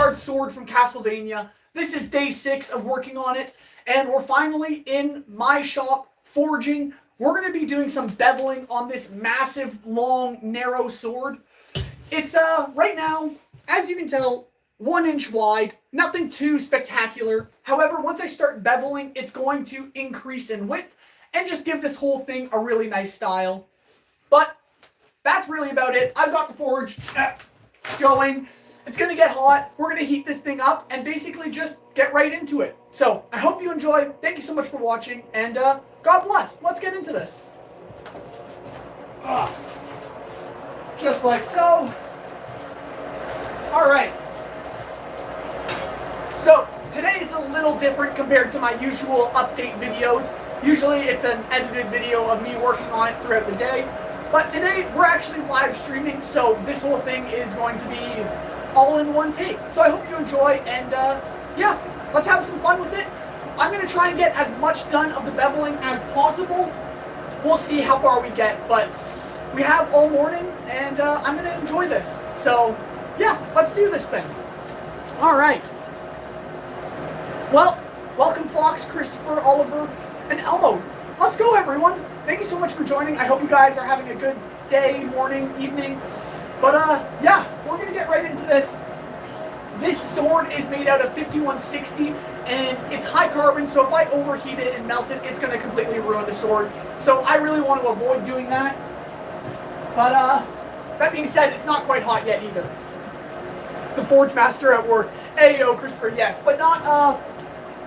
Alucard sword from Castlevania. This is day 6 of working on it, and we're finally in my shop forging. We're going to be doing some beveling on this massive, long, narrow sword. It's, right now, as you can tell, 1 inch wide. Nothing too spectacular. However, once I start beveling, it's going to increase in width and just give this whole thing a really nice style. But that's really about it. I've got the forge going. It's going to get hot. We're going to heat this thing up and basically just get right into it. So I hope you enjoy. Thank you so much for watching, and God bless. Let's get into this. Just like so. All right. So today is a little different compared to my usual update videos. Usually it's an edited video of me working on it throughout the day. But today we're actually live streaming, so this whole thing is going to be all in one take. So I hope you enjoy, and yeah, let's have some fun with it. I'm going to try and get as much done of the beveling as possible. We'll see how far we get, but we have all morning, and I'm going to enjoy this. So yeah, let's do this thing. All right. Well, welcome Fox, Christopher, Oliver, and Elmo. Let's go, everyone. Thank you so much for joining. I hope you guys are having a good day, morning, evening. But yeah, we're going to get right into this. This sword is made out of 5160, and it's high carbon, so if I overheat it and melt it, it's going to completely ruin the sword. So I really want to avoid doing that. But that being said, it's not quite hot yet either. The Forge Master at work. Ayo, Christopher, yes. But not,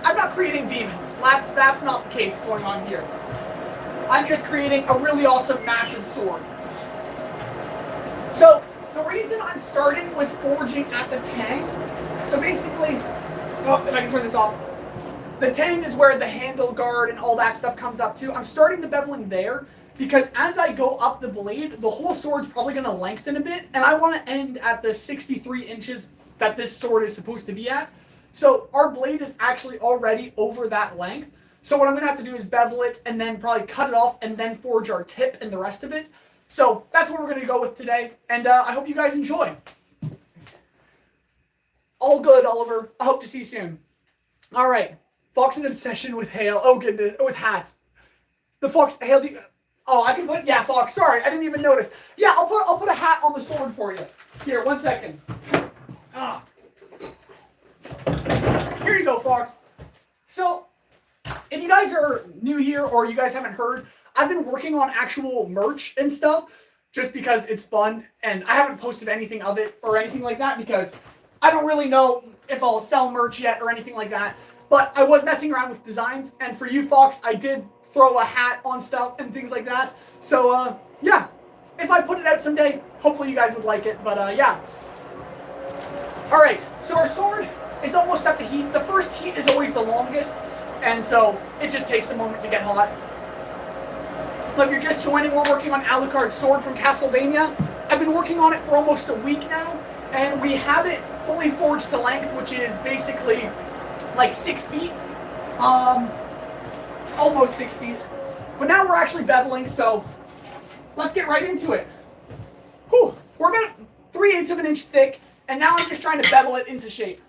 I'm not creating demons. That's not the case going on here. I'm just creating a really awesome, massive sword. So, the reason I'm starting with forging at the tang, so basically, oh, if I can turn this off, the tang is where the handle guard and all that stuff comes up to. I'm starting the beveling there because as I go up the blade, the whole sword's probably going to lengthen a bit, and I want to end at the 63 inches that this sword is supposed to be at. So, our blade is actually already over that length. So what I'm going to have to do is bevel it and then probably cut it off and then forge our tip and the rest of it. So that's what we're going to go with today, and I hope you guys enjoy. All good, Oliver. I hope to see you soon. All right. Fox in obsession with HALE. Oh, goodness. With hats. The Fox, HALE, oh, I can put, yeah, Fox. Sorry, I didn't even notice. Yeah, I'll put a hat on the sword for you. Here, 1 second. Here you go, Fox. So, if you guys are new here or you guys haven't heard, I've been working on actual merch and stuff just because it's fun, and I haven't posted anything of it or anything like that because I don't really know if I'll sell merch yet or anything like that. But I was messing around with designs, and for you, Fox, I did throw a hat on stuff and things like that. So, yeah, if I put it out someday, hopefully you guys would like it, but yeah. Alright, so our sword is almost up to heat. The first heat is always the longest, and so it just takes a moment to get hot. But if you're just joining, we're working on ALUCARDS sword from Castlevania. I've been working on it for almost a week now, and we have it fully forged to length, which is basically like 6 feet. Almost 6 feet. But now we're actually beveling, so let's get right into it. Whew, we're about 3/8 of an inch thick, and now I'm just trying to bevel it into shape.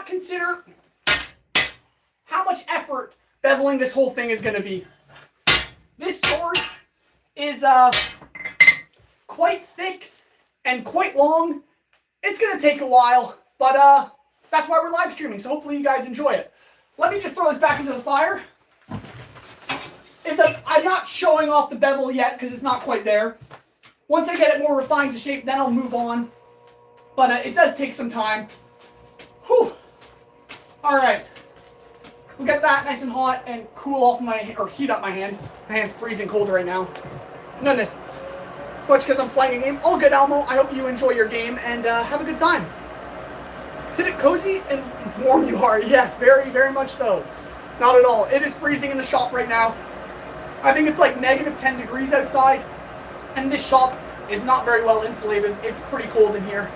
Consider how much effort beveling this whole thing is going to be. This sword is quite thick and quite long. It's going to take a while, but that's why we're live streaming, so hopefully you guys enjoy it. Let me just throw this back into the fire. I'm not showing off the bevel yet because it's not quite there. Once I get it more refined to shape, then I'll move on. But it does take some time. Whew. All right. We'll get that nice and hot and cool off my, or heat up my hand. My hand's freezing cold right now. Goodness. Much because I'm playing a game. All good, Elmo. I hope you enjoy your game and have a good time. Is it cozy and warm you are? Yes, very, very much so. Not at all. It is freezing in the shop right now. I think it's like negative 10 degrees outside. And this shop is not very well insulated. It's pretty cold in here.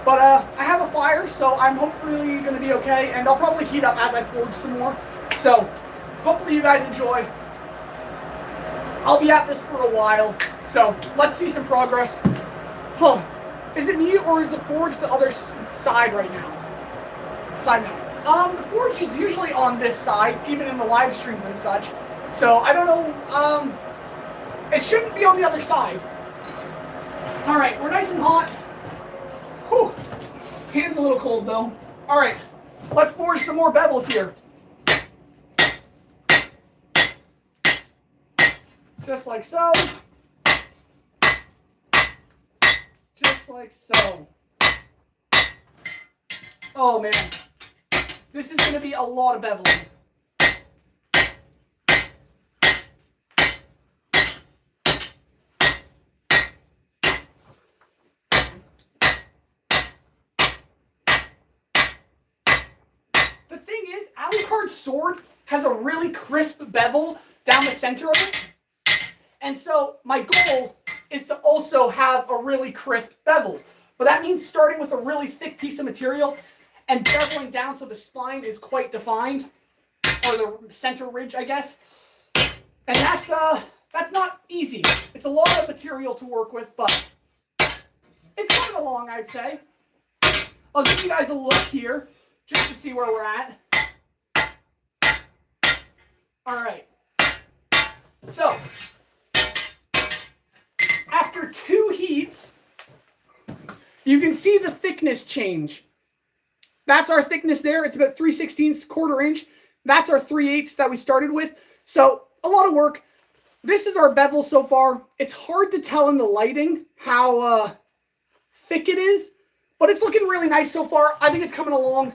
But I have a fire, so I'm hopefully going to be okay. And I'll probably heat up as I forge some more. So hopefully you guys enjoy. I'll be at this for a while. So let's see some progress. Huh. Is it me or is the forge the other side right now? Side now. The forge is usually on this side, even in the live streams and such. So I don't know. It shouldn't be on the other side. All right, we're nice and hot. Whew. Hand's a little cold though. All right, let's forge some more bevels here. Just like so. Just like so. Oh man, this is going to be a lot of beveling. The thing is, Alucard's sword has a really crisp bevel down the center of it. And so my goal is to also have a really crisp bevel. But that means starting with a really thick piece of material and beveling down so the spine is quite defined, or the center ridge, I guess. And that's not easy. It's a lot of material to work with, but it's coming along, I'd say. I'll give you guys a look here just to see where we're at. All right. So after 2 heats, you can see the thickness change. That's our thickness there. It's about 3/16, quarter inch. That's our 3/8 that we started with. So a lot of work. This is our bevel so far. It's hard to tell in the lighting how thick it is, but it's looking really nice so far. I think it's coming along.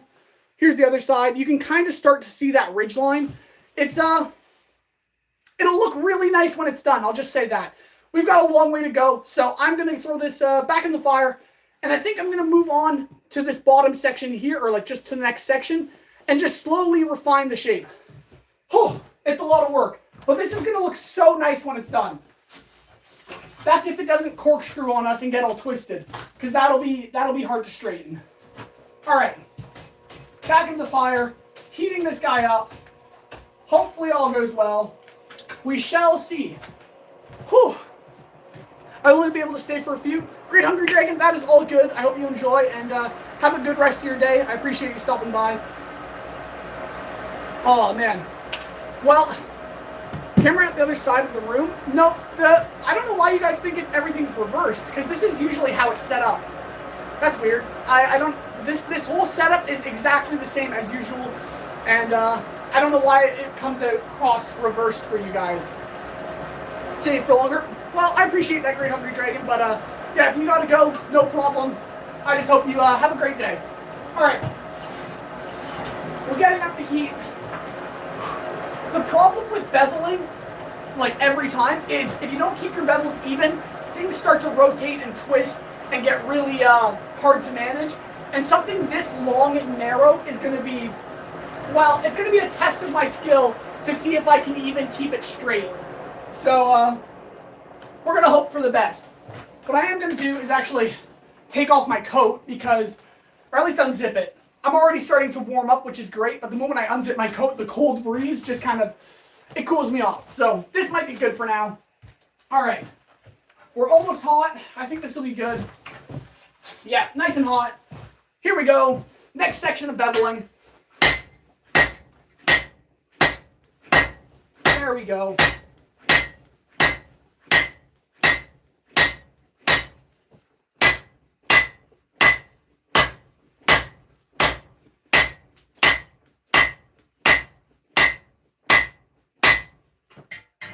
Here's the other side. You can kind of start to see that ridge line. It's it'll look really nice when it's done. I'll just say that. We've got a long way to go, so I'm going to throw this back in the fire, and I think I'm going to move on to this bottom section here, or like just to the next section, and just slowly refine the shape. Oh, it's a lot of work, but this is going to look so nice when it's done. That's if it doesn't corkscrew on us and get all twisted, because that'll be hard to straighten. All right, back in the fire, heating this guy up. Hopefully all goes well. We shall see. Whew. I will only be able to stay for a few. Great Hungry Dragon, that is all good. I hope you enjoy, and have a good rest of your day. I appreciate you stopping by. Oh, man. Well, camera at the other side of the room. No, I don't know why you guys think everything's reversed, because this is usually how it's set up. That's weird. This whole setup is exactly the same as usual, and I don't know why it comes across reversed for you guys. Stay for longer. Well, I appreciate that, Great Hungry Dragon, but yeah, if you gotta go, no problem. I just hope you have a great day. All right, we're getting up to heat. The problem with beveling, like every time, is if you don't keep your bevels even, things start to rotate and twist and get really hard to manage. And something this long and narrow is going to be, well, it's going to be a test of my skill to see if I can even keep it straight. So we're going to hope for the best. What I am going to do is actually take off my coat because, or at least unzip it. I'm already starting to warm up, which is great, but the moment I unzip my coat, the cold breeze just kind of, it cools me off. So this might be good for now. All right, we're almost hot. I think this will be good. Yeah, nice and hot. Here we go. Next section of beveling. There we go.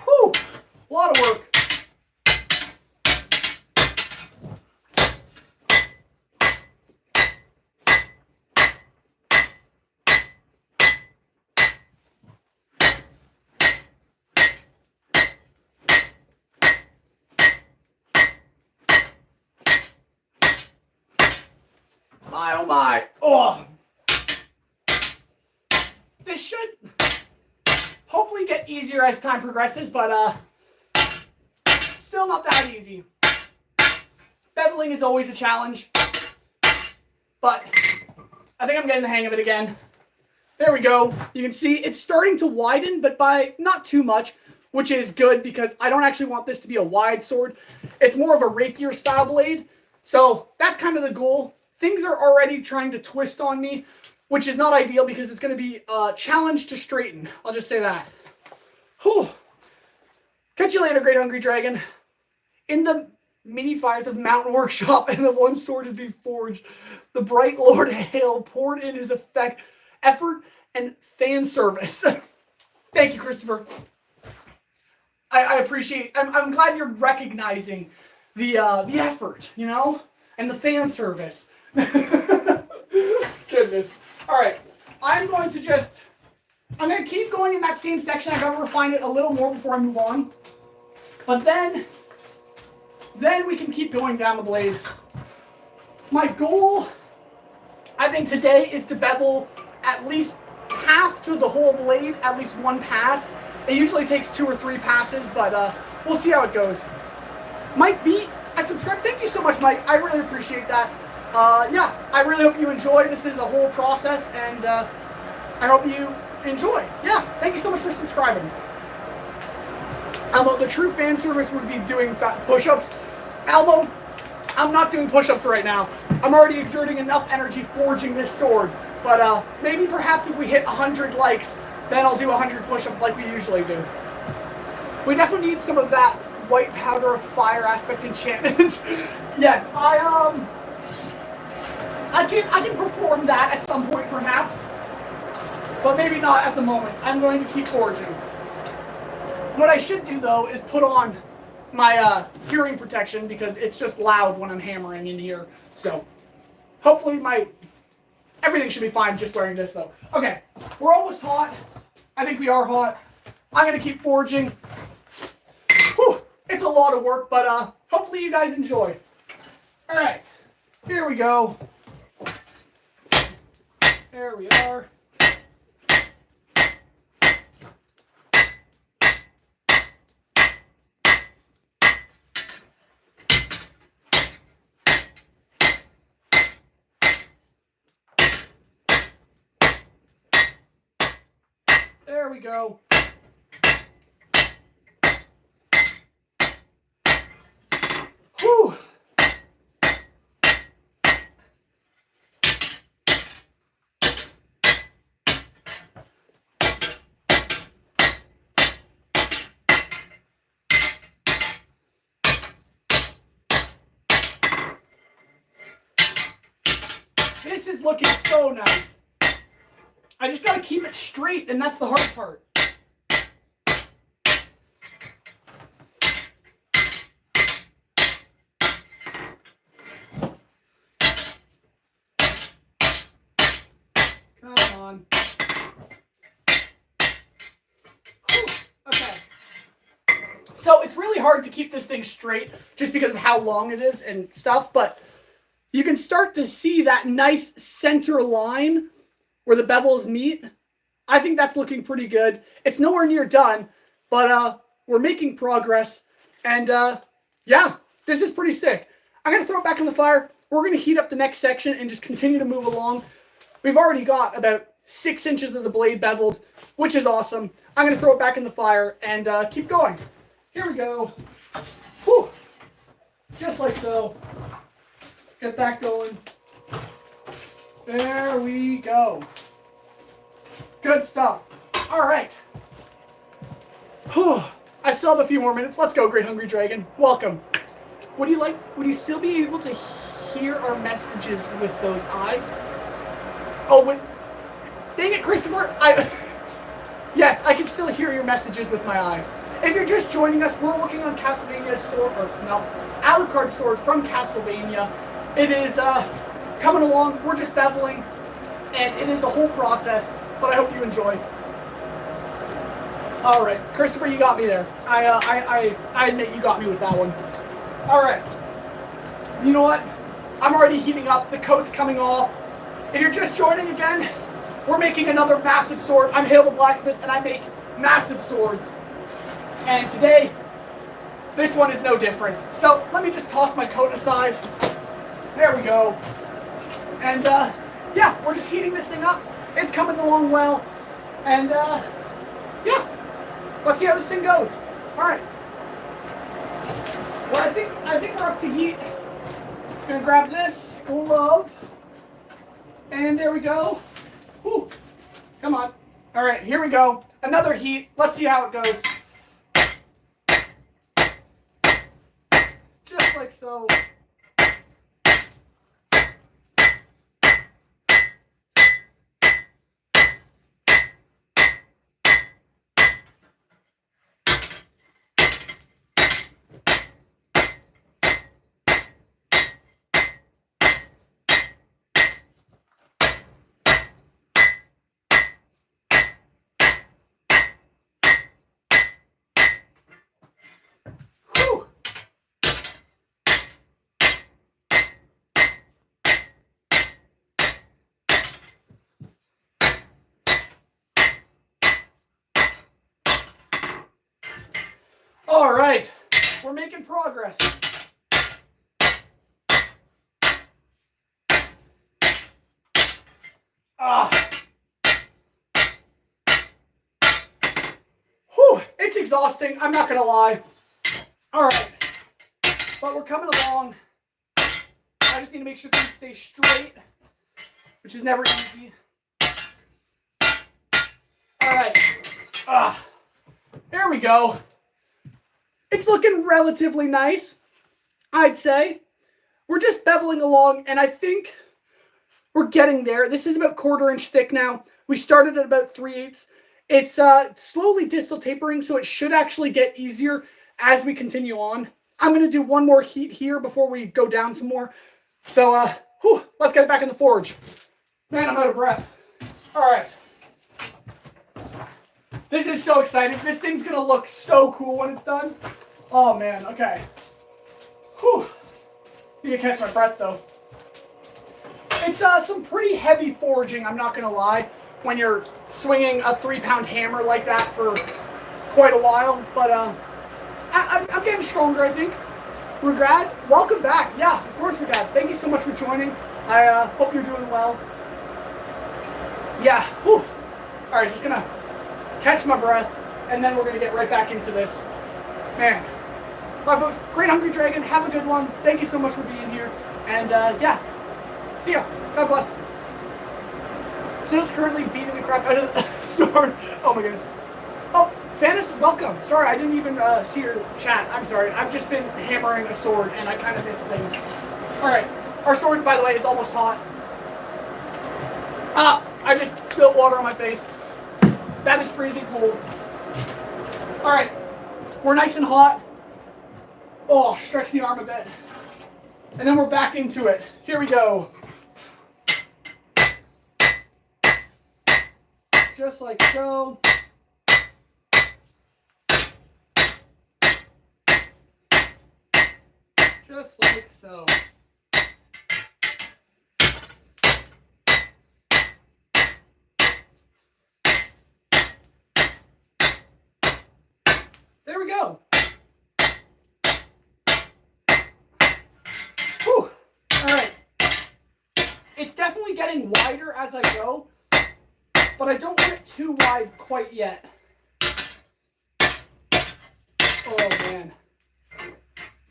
Whew, a lot of work. My, oh my. Oh. This should hopefully get easier as time progresses, but still not that easy. Beveling is always a challenge, but I think I'm getting the hang of it again. There we go. You can see it's starting to widen, but by not too much, which is good because I don't actually want this to be a wide sword. It's more of a rapier style blade. So that's kind of the goal. Things are already trying to twist on me, which is not ideal because it's going to be a challenge to straighten. I'll just say that. Whew. Catch you later, Great Hungry Dragon. In the mini fires of Mountain Workshop and the one sword is being forged, the bright Lord HALE poured in his effort and fan service. Thank you, Christopher. I appreciate. I'm glad you're recognizing the effort, you know, and the fan service. Goodness. All right, I'm going to keep going in that same section. I gotta refine it a little more before I move on. But then we can keep going down the blade. My goal, I think today, is to bevel at least half to the whole blade, at least one pass. It usually takes 2 or 3 passes, but we'll see how it goes. Mike V, I subscribed. Thank you so much, Mike. I really appreciate that. Yeah, I really hope you enjoy. This is a whole process, and I hope you enjoy. Yeah, thank you so much for subscribing. Elmo, the true fan service would be doing push-ups. Elmo, I'm not doing push-ups right now. I'm already exerting enough energy forging this sword. But maybe perhaps if we hit 100 likes, then I'll do 100 push-ups like we usually do. We definitely need some of that white powder of fire aspect enchantment. Yes, I can perform that at some point perhaps, but maybe not at the moment. I'm going to keep forging. What I should do though is put on my hearing protection because it's just loud when I'm hammering in here. So hopefully everything should be fine just wearing this though. Okay, we're almost hot. I think we are hot. I'm gonna keep forging. Whew, it's a lot of work, but hopefully you guys enjoy. All right, here we go. There we are. There we go. Whew. This is looking so nice. I just gotta keep it straight, and that's the hard part. Come on. Whew. Okay. So it's really hard to keep this thing straight just because of how long it is and stuff, but you can start to see that nice center line where the bevels meet. I think that's looking pretty good. It's nowhere near done, but we're making progress. And yeah, this is pretty sick. I'm going to throw it back in the fire. We're going to heat up the next section and just continue to move along. We've already got about 6 inches of the blade beveled, which is awesome. I'm going to throw it back in the fire and keep going. Here we go. Whew. Just like so. Get that going. There we go. Good stuff. All right. Whew. I still have a few more minutes. Let's go, Great Hungry Dragon. Welcome. Would you still be able to hear our messages with those eyes? Oh, dang it, Christopher. Yes, I can still hear your messages with my eyes. If you're just joining us, we're working on Castlevania sword, Alucard sword from Castlevania. It is coming along. We're just beveling, and it is a whole process, but I hope you enjoy. All right, Christopher, you got me there. I admit you got me with that one. All right. You know what? I'm already heating up. The coat's coming off. If you're just joining again, we're making another massive sword. I'm HALE the Blacksmith, and I make massive swords. And today, this one is no different. So let me just toss my coat aside. There we go. And yeah, we're just heating this thing up. It's coming along well. And yeah, let's see how this thing goes. All right. Well, I think we're up to heat. Gonna grab this glove. And there we go. Whew. Come on. All right, here we go. Another heat. Let's see how it goes. Just like so. All right, we're making progress. Whew, it's exhausting, I'm not gonna lie. All right, but we're coming along. I just need to make sure things stay straight, which is never easy. All right, there we go. It's looking relatively nice, I'd say. We're just beveling along, and I think we're getting there. This is about 1/4 inch thick now. We started at about 3/8. It's slowly distal tapering, so it should actually get easier as we continue on. I'm going to do one more heat here before we go down some more. So, let's get it back in the forge. Man, I'm out of breath. All right. This is so exciting. This thing's going to look so cool when it's done. Oh, man. Okay. Whew. Need to catch my breath, though. It's some pretty heavy forging, I'm not going to lie, when you're swinging a 3-pound hammer like that for quite a while. But I'm getting stronger, I think. Rugrad, welcome back. Yeah, of course, Rugrad. Thank you so much for joining. I hope you're doing well. Yeah. Whew. All right, just going to catch my breath, and then we're going to get right back into this. Man. Bye, folks. Great Hungry Dragon. Have a good one. Thank you so much for being here. And, yeah. See ya. God bless. Sin's currently beating the crap out of the sword. Oh, my goodness. Oh, Fanus, welcome. Sorry, I didn't even see your chat. I'm sorry. I've just been hammering a sword, and I kind of missed things. All right. Our sword, by the way, is almost hot. I just spilled water on my face. That is freezing cold. All right. We're nice and hot. Oh, stretch the arm a bit. And then we're back into it. Here we go. Just like so. Just like so. There we go. Whew. All right. It's definitely getting wider as I go, but I don't want it too wide quite yet. Oh, man.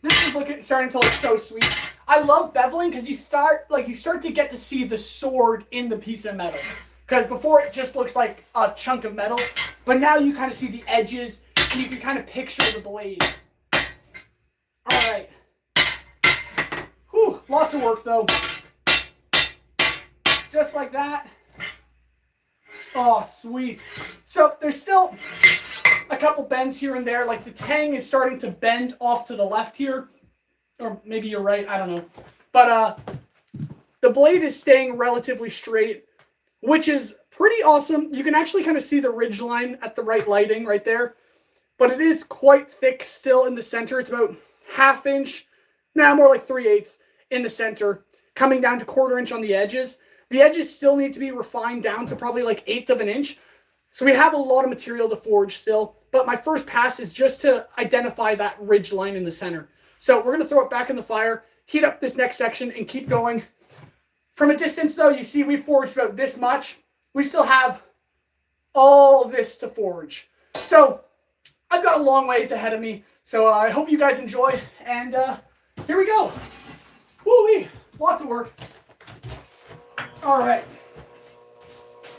This is starting to look so sweet. I love beveling because you start to get to see the sword in the piece of metal. Because before it just looks like a chunk of metal, but now you kind of see the edges and you can kind of picture the blade. All right. Whew, lots of work though. Just like that. Oh, sweet. So there's still a couple bends here and there. Like the tang is starting to bend off to the left here. Or maybe you're right, I don't know. But the blade is staying relatively straight, which is pretty awesome. You can actually kind of see the ridge line at the right lighting right there. But it is quite thick still in the center. It's about 1/2 inch, now more like 3/8 in the center. coming down to 1/4 inch on the edges. The edges still need to be refined down to probably like 1/8 of an inch. So we have a lot of material to forge still, but my first pass is just to identify that ridge line in the center. So we're going to throw it back in the fire, heat up this next section, and keep going. From a distance though, you see we forged about this much. We still have all this to forge. So I've got a long ways ahead of me. So I hope you guys enjoy, and here we go. Woo-wee, lots of work. All right,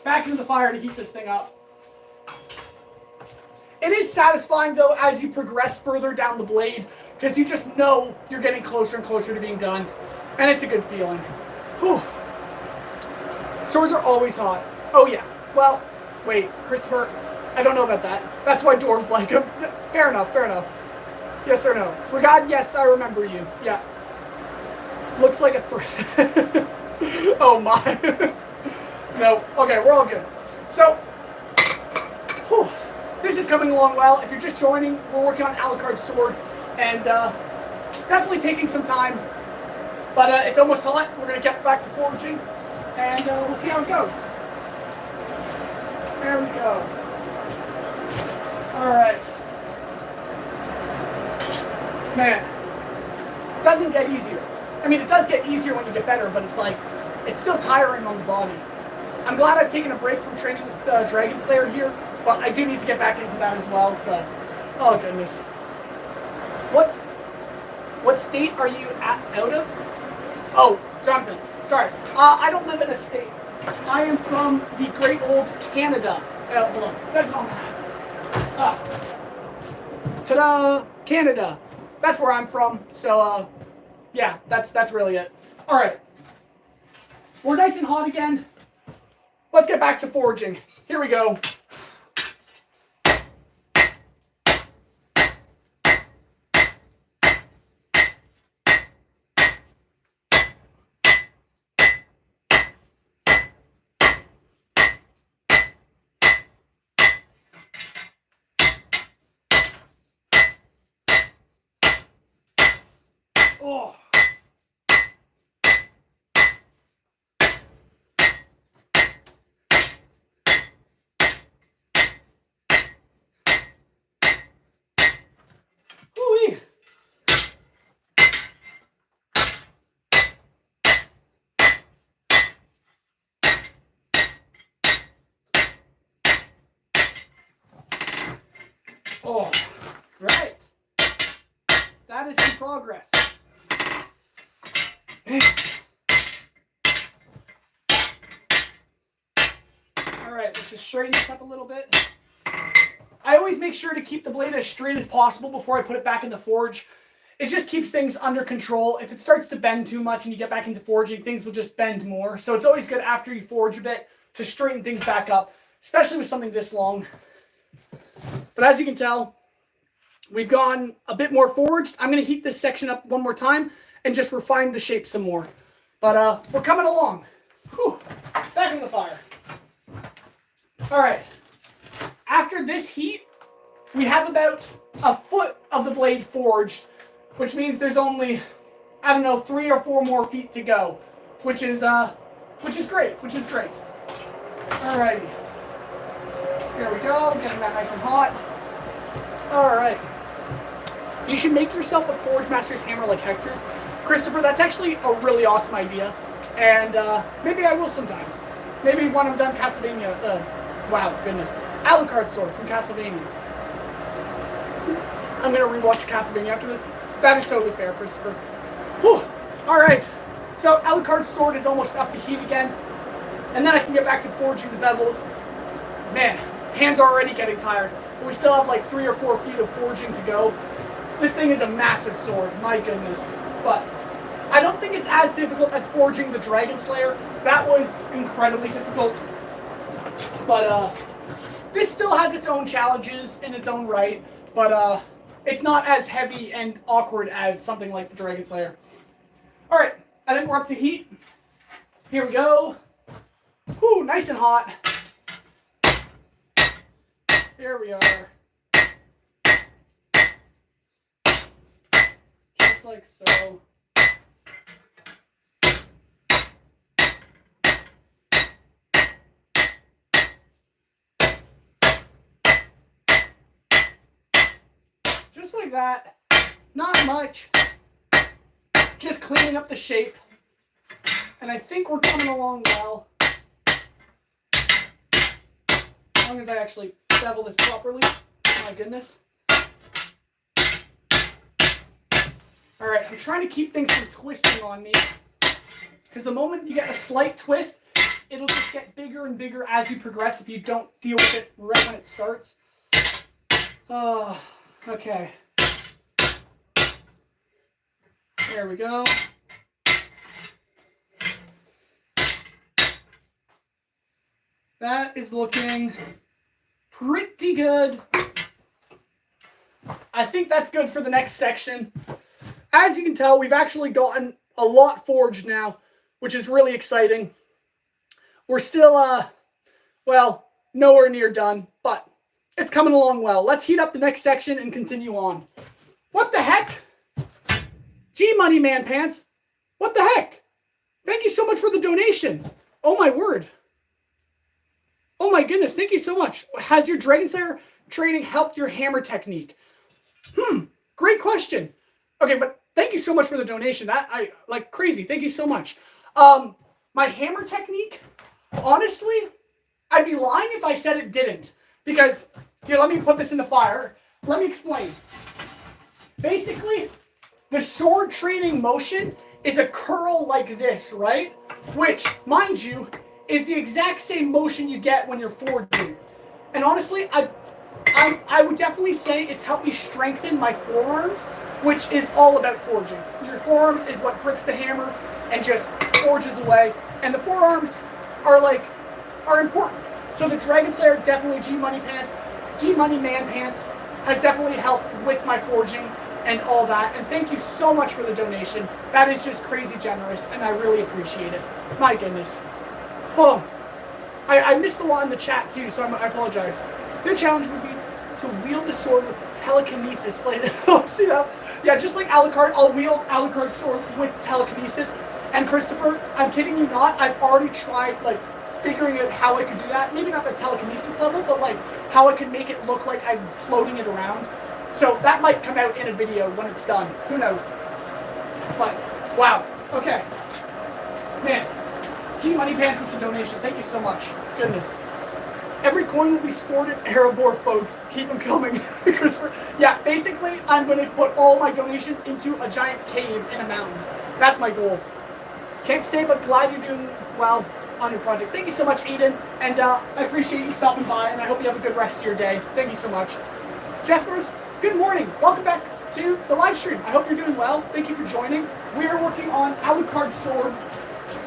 back into the fire to heat this thing up. It is satisfying though as you progress further down the blade, because you just know you're getting closer and closer to being done, and it's a good feeling. Whew. Swords are always hot. Oh yeah, well, wait, Christopher, I don't know about that. That's why dwarves like them. Fair enough, fair enough. Yes or no? Regard, yes, I remember you. Yeah. Looks like a threat. Oh my. No, okay, we're all good. So, whew, this is coming along well. If you're just joining, we're working on Alucard sword, and definitely taking some time, but it's almost hot. We're going to get back to forging, and we'll see how it goes. There we go. Alright. Man, it doesn't get easier. I mean, it does get easier when you get better, but it's like, it's still tiring on the body. I'm glad I've taken a break from training with Dragon Slayer here, but I do need to get back into that as well, so, oh goodness. What state are you out of? Oh, Jonathan, sorry. I don't live in a state. I am from the great old Canada. Hold on, it says on that. Ta-da! Canada. That's where I'm from, so, yeah, that's really it. Alright. We're nice and hot again. Let's get back to forging. Here we go. Oh. Ooh-wee. Oh, right. That is some progress. Alright, let's just straighten this up a little bit. I always make sure to keep the blade as straight as possible before I put it back in the forge. It just keeps things under control. If it starts to bend too much and you get back into forging, things will just bend more. So it's always good after you forge a bit to straighten things back up, especially with something this long. But as you can tell, we've gone a bit more forged. I'm going to heat this section up one more time and just refine the shape some more. But we're coming along. Whew. Back in the fire. All right. After this heat, we have about a foot of the blade forged, which means there's only, I don't know, 3 or 4 more feet to go, which is great. All righty. Here we go, getting that nice and hot. All right. You should make yourself a Forge Master's hammer like Hector's. Christopher, that's actually a really awesome idea, and maybe I will sometime. Maybe when I'm done Castlevania. Wow, goodness. Alucard sword from Castlevania. I'm going to rewatch Castlevania after this. That is totally fair, Christopher. Whew. Alright. So, Alucard's sword is almost up to heat again. And then I can get back to forging the bevels. Man, hands are already getting tired. But we still have like 3 or 4 feet of forging to go. This thing is a massive sword. My goodness. But I don't think it's as difficult as forging the Dragon Slayer. That was incredibly difficult. But, this still has its own challenges in its own right, but it's not as heavy and awkward as something like the Dragon Slayer. Alright, I think we're up to heat. Here we go. Whew, nice and hot. Here we are. Just like so. just like that. Not much. Just cleaning up the shape. And I think we're coming along well. As long as I actually bevel this properly. Oh my goodness. Alright, I'm trying to keep things from twisting on me. Because the moment you get a slight twist, it'll just get bigger and bigger as you progress if you don't deal with it right when it starts. Oh, okay. There we go. That is looking pretty good. I think that's good for the next section. As you can tell, we've actually gotten a lot forged now, which is really exciting. We're still, well, nowhere near done, but it's coming along well. Let's heat up the next section and continue on. What the heck? G-Money Man Pants. What the heck? Thank you so much for the donation. Oh my word. Oh my goodness, thank you so much. Has your Dragon Slayer training helped your hammer technique? Great question. Okay, but thank you so much for the donation. That I like crazy. Thank you so much. My hammer technique, honestly, I'd be lying if I said it didn't. Because, here, let me put this in the fire. Let me explain. Basically, the sword training motion is a curl like this, right? Which, mind you, is the exact same motion you get when you're forging. And honestly, I would definitely say it's helped me strengthen my forearms, which is all about forging. Your forearms is what grips the hammer and just forges away. And the forearms are important. So the Dragon Slayer, definitely G-Money Man Pants, has definitely helped with my forging and all that. And thank you so much for the donation. That is just crazy generous, and I really appreciate it. My goodness. Oh, I missed a lot in the chat too, so I apologize. The challenge would be to wield the sword with telekinesis. Like, see that? Yeah, just like Alucard, I'll wield Alucard sword with telekinesis. And Christopher, I'm kidding you not, I've already tried like figuring out how I could do that. Maybe not the telekinesis level, but like how I could make it look like I'm floating it around. So that might come out in a video when it's done. Who knows? But wow. Okay. Man. G-Money Pants with the donation. Thank you so much. Goodness. Every coin will be stored at Erebor, folks. Keep them coming. Yeah, basically, I'm going to put all my donations into a giant cave in a mountain. That's my goal. Can't stay, but glad you're doing well on your project. Thank you so much, Aiden. And I appreciate you stopping by, and I hope you have a good rest of your day. Thank you so much. Jeffers, good morning. Welcome back to the live stream. I hope you're doing well. Thank you for joining. We are working on Alucard sword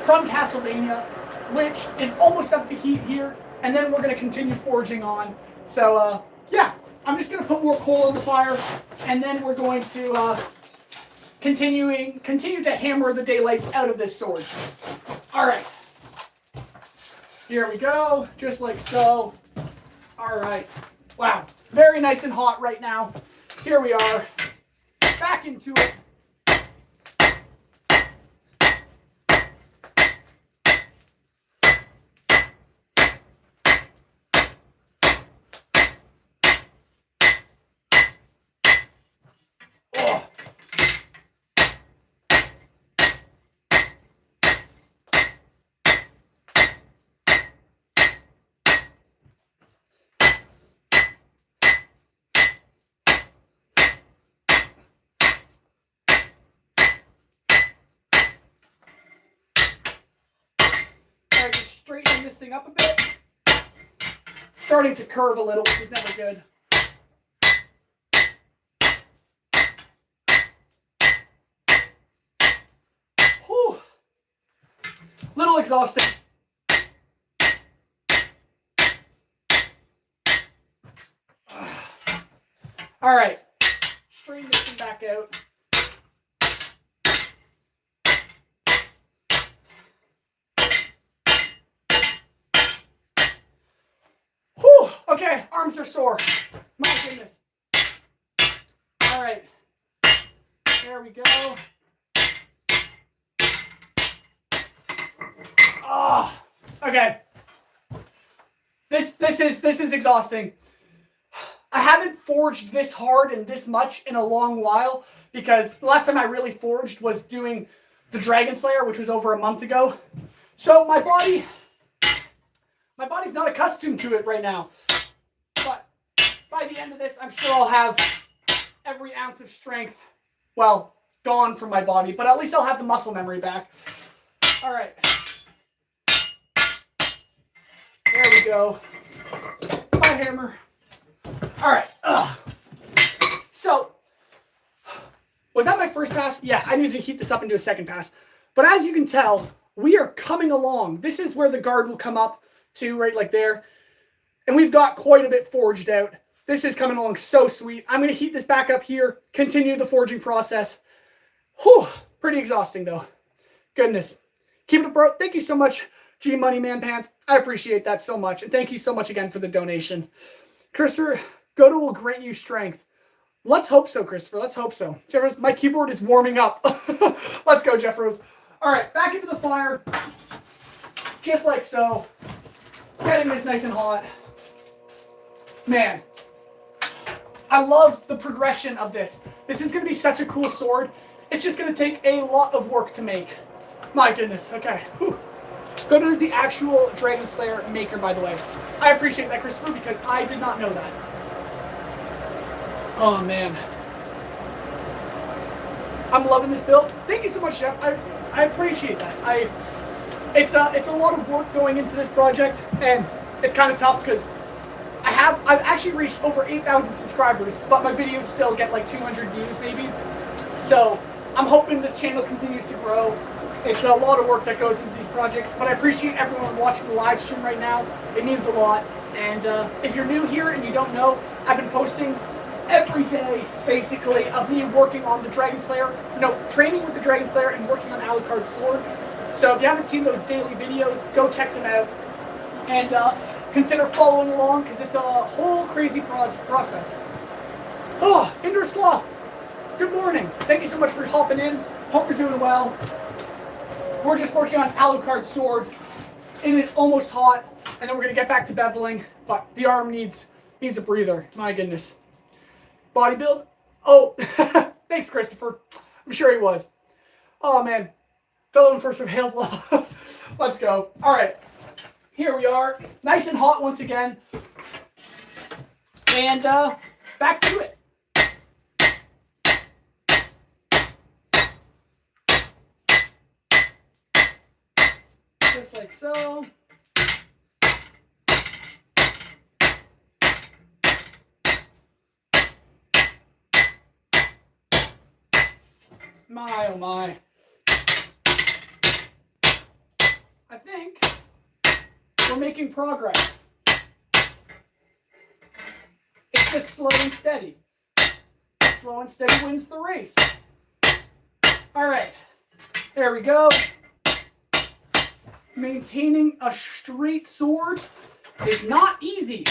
from Castlevania, which is almost up to heat here, and then we're going to continue forging on. So, yeah, I'm just going to put more coal on the fire, and then we're going to continue to hammer the daylights out of this sword. All right. Here we go, just like so. All right. Wow, very nice and hot right now. Here we are, back into it. Straighten this thing up a bit. Starting to curve a little, which is never good. Whew. Little exhausting. All right, straighten this thing back out. Whew, okay, arms are sore. My goodness. All right, there we go. Oh, okay. This is exhausting. I haven't forged this hard and this much in a long while, because the last time I really forged was doing the Dragon Slayer, which was over a month ago. So my body's not accustomed to it right now. But by the end of this, I'm sure I'll have every ounce of strength, well, gone from my body, but at least I'll have the muscle memory back. All right. There we go. My hammer. All right. So, was that my first pass? Yeah, I need to heat this up and do a second pass. But as you can tell, we are coming along. This is where the guard will come up to, right like there. And we've got quite a bit forged out. This is coming along so sweet. I'm going to heat this back up here, continue the forging process. Whew, pretty exhausting though. Goodness. Keep it up, bro. Thank you so much, G Money Man Pants. I appreciate that so much. And thank you so much again for the donation. Christopher, Godo will grant you strength. Let's hope so, Christopher. Let's hope so. Jeff Rose, my keyboard is warming up. Let's go, Jeff Rose. All right, back into the fire. Just like so. Getting this nice and hot. Man, I love the progression of this. This is going to be such a cool sword. It's just going to take a lot of work to make. My goodness. Okay. Whew. Godo is the actual Dragon Slayer maker, by the way. I appreciate that, Christopher, because I did not know that. Oh, man. I'm loving this build. Thank you so much, Jeff. I appreciate that. It's a lot of work going into this project, and it's kind of tough because I've actually reached over 8,000 subscribers, but my videos still get like 200 views maybe. So I'm hoping this channel continues to grow. It's a lot of work that goes into these projects, but I appreciate everyone watching the live stream right now. It means a lot. And if you're new here and you don't know, I've been posting every day, basically, of me working on the Dragon Slayer. No, training with the Dragon Slayer and working on Alucard's sword. So if you haven't seen those daily videos, go check them out. And consider following along, because it's a whole crazy process. Oh, Indoor Sloth, good morning. Thank you so much for hopping in. Hope you're doing well. We're just working on Alucard's sword. It is almost hot, and then we're going to get back to beveling, but the arm needs a breather. My goodness. Body build? Oh, thanks, Christopher. I'm sure he was. Oh, man. Fellow enforcer of Hale's Law. Let's go. All right. Here we are. Nice and hot once again. And back to it. Just like so. My, oh my. I think we're making progress. It's just slow and steady. Slow and steady wins the race. All right, there we go. Maintaining a straight sword is not easy.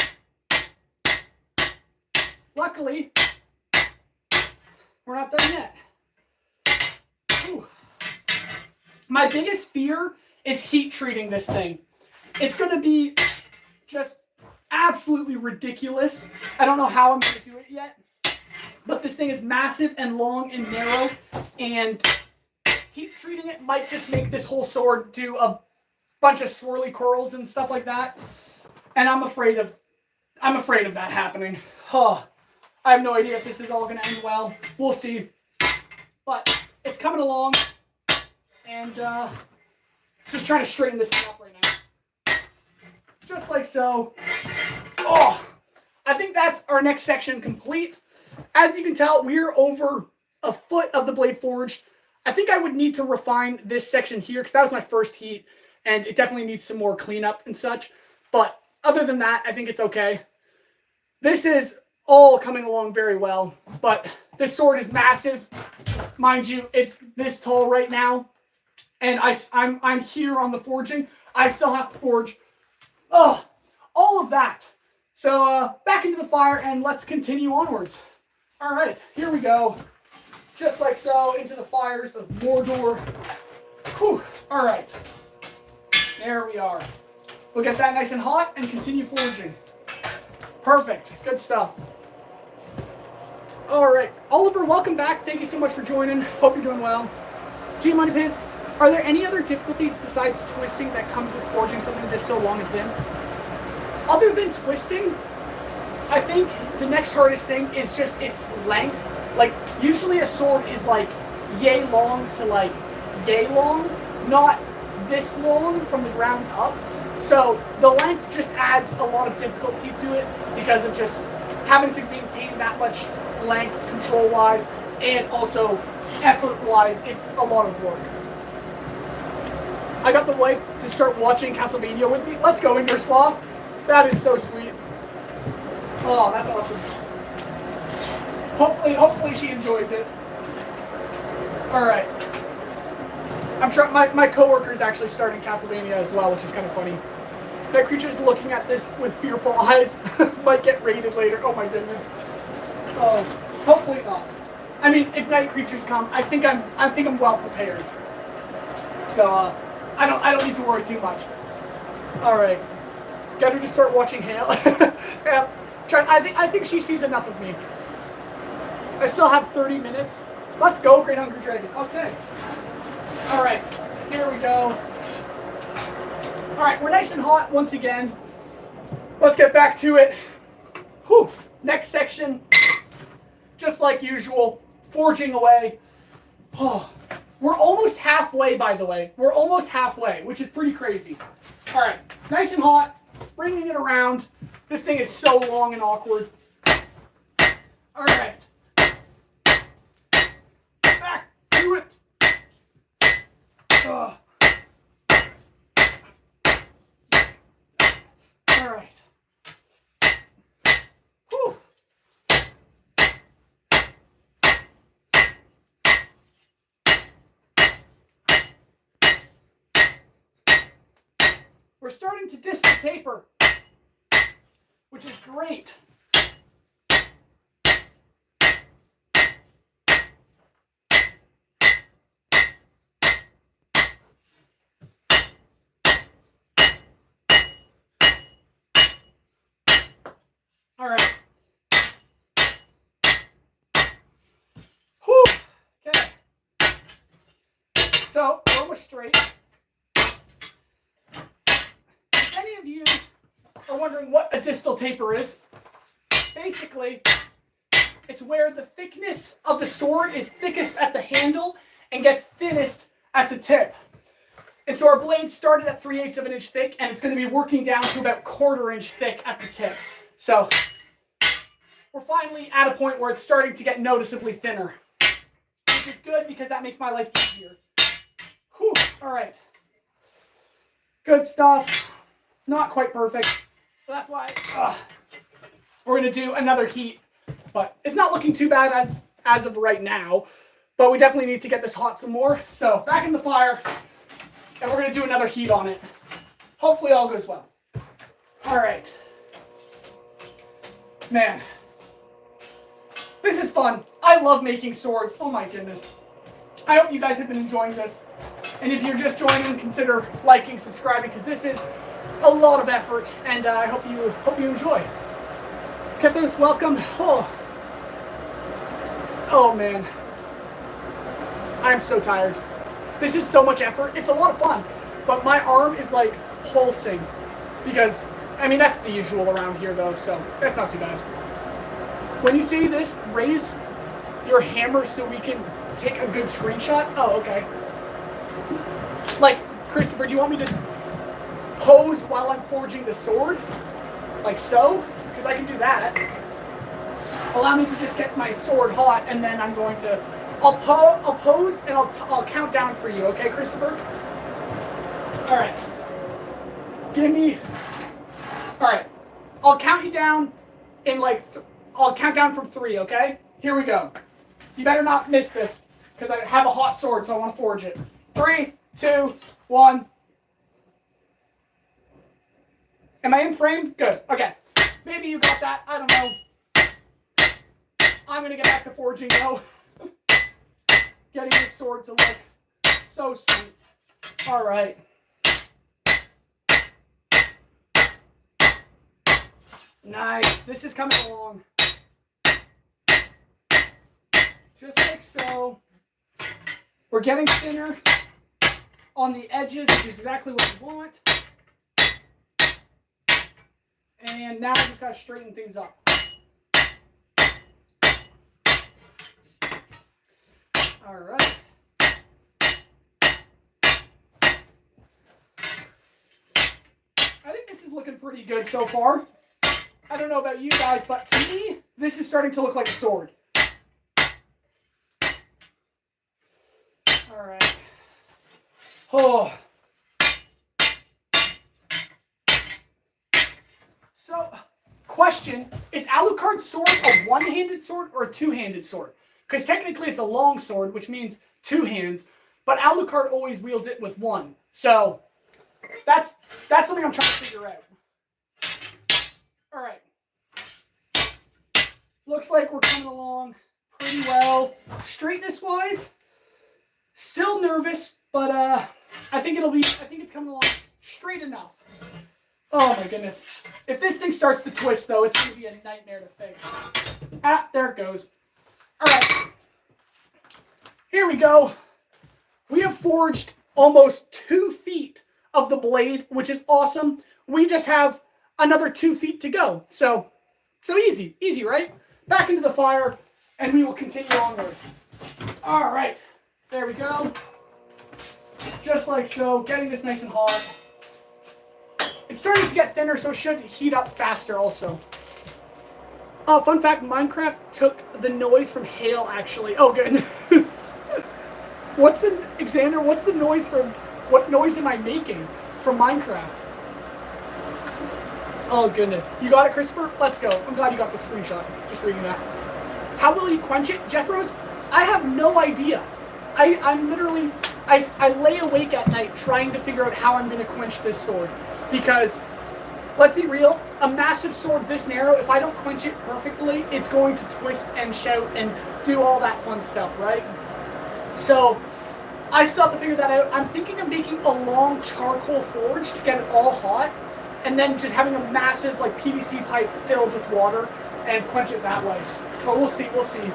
Luckily, we're not done yet. Ooh. My biggest fear is heat treating this thing. It's going to be just absolutely ridiculous. I don't know how I'm going to do it yet, but this thing is massive and long and narrow, and heat treating it might just make this whole sword do a bunch of swirly curls and stuff like that. And I'm afraid of that happening. Oh, I have no idea if this is all going to end well. We'll see. But it's coming along, and just trying to straighten this thing up right now. Just like so. Oh, I think that's our next section complete. As you can tell, we're over a foot of the blade forged. I think I would need to refine this section here, because that was my first heat, and it definitely needs some more cleanup and such. But other than that, I think it's okay. This is all coming along very well, but this sword is massive. Mind you, it's this tall right now, and I'm here on the forging. I still have to forge all of that. So back into the fire, and let's continue onwards. All right, here we go. Just like so, into the fires of Mordor. Whew. All right, there we are. We'll get that nice and hot and continue forging. Perfect, good stuff. All right, Oliver, welcome back. Thank you so much for joining. Hope you're doing well. G Money Pants, are there any other difficulties besides twisting that comes with forging something this so long and thin? Other than twisting, I think the next hardest thing is just its length. Like, usually a sword is like yay long to like yay long, not this long from the ground up. So the length just adds a lot of difficulty to it because of just having to maintain that much length control-wise and also effort-wise. It's a lot of work. I got the wife to start watching Castlevania with me. Let's go, Ingerslaw. That is so sweet. Oh, that's awesome. Hopefully she enjoys it. All right. I'm sure my coworker is actually starting Castlevania as well, which is kind of funny. That creature's looking at this with fearful eyes. Might get raided later. Oh my goodness. Oh, hopefully not. I mean, if night creatures come, I think I'm well prepared. So I don't need to worry too much. All right. Get her to start watching HALE. Yeah. I think she sees enough of me. I still have 30 minutes. Let's go, Great Hungry Dragon. Okay. All right. Here we go. All right, we're nice and hot once again. Let's get back to it. Whew. Next section, just like usual, forging away. Oh, we're almost halfway, by the way. We're almost halfway, which is pretty crazy. All right, nice and hot, bringing it around. This thing is so long and awkward. All right. Back to it. Ugh. All right. Whew. We're starting to distal taper, which is great. All right. Whew. Okay. So, we're almost straight. If any of you are wondering what a distal taper is, basically, it's where the thickness of the sword is thickest at the handle and gets thinnest at the tip. And so our blade started at 3/8 of an inch thick, and it's going to be working down to about 1/4 inch thick at the tip. So we're finally at a point where it's starting to get noticeably thinner, which is good because that makes my life easier. Whew. All right. Good stuff. Not quite perfect. So that's why we're going to do another heat. But it's not looking too bad as of right now. But we definitely need to get this hot some more. So back in the fire. And we're going to do another heat on it. Hopefully all goes well. All right. Man. This is fun. I love making swords. Oh my goodness. I hope you guys have been enjoying this. And if you're just joining, consider liking, subscribing, because this is a lot of effort. And I hope you enjoy. Kethos, welcome. Oh man. I'm so tired. This is so much effort. It's a lot of fun. But my arm is like pulsing. Because, I mean, that's the usual around here though, so that's not too bad. When you see this, raise your hammer so we can take a good screenshot. Oh, okay. Like, Christopher, do you want me to pose while I'm forging the sword? Like so? Because I can do that. Allow me to just get my sword hot, and then I'm going to... I'll pose, and I'll count down for you, okay, Christopher? All right. Give me... All right. I'll count you down in like... I'll count down from 3, okay? Here we go. You better not miss this, because I have a hot sword, so I want to forge it. 3, 2, 1. Am I in frame? Good. Okay. Maybe you got that. I don't know. I'm going to get back to forging, though. Getting this sword to look so sweet. All right. Nice. This is coming along. Just like so. We're getting thinner on the edges, which is exactly what we want. And now I just got to straighten things up. All right. I think this is looking pretty good so far. I don't know about you guys, but to me, this is starting to look like a sword. All right. Oh. So, question, is Alucard sword a one-handed sword or a two-handed sword? Because technically it's a long sword, which means two hands, but Alucard always wields it with one. So, that's something I'm trying to figure out. All right. Looks like we're coming along pretty well. Straightness-wise, still nervous, but I think it's coming along straight enough. Oh my goodness. If this thing starts to twist though, it's gonna be a nightmare to fix. Ah, there it goes. Alright. Here we go. We have forged almost 2 feet of the blade, which is awesome. We just have another 2 feet to go. So easy. Easy, right? Back into the fire, and we will continue onward. Alright. There we go. Just like so, getting this nice and hot. It's starting to get thinner, so it should heat up faster also. Fun fact, Minecraft took the noise from HALE, actually. Oh, goodness. What's the noise from, what noise am I making from Minecraft? Oh, goodness. You got it, Christopher? Let's go. I'm glad you got the screenshot. Just reading that. How will you quench it? Jeffros, I have no idea. I'm literally, I lay awake at night trying to figure out how I'm going to quench this sword. Because, let's be real, a massive sword this narrow, if I don't quench it perfectly, it's going to twist and shout and do all that fun stuff, right? So, I still have to figure that out. I'm thinking of making a long charcoal forge to get it all hot, and then just having a massive like PVC pipe filled with water and quench it that way. But we'll see, we'll see.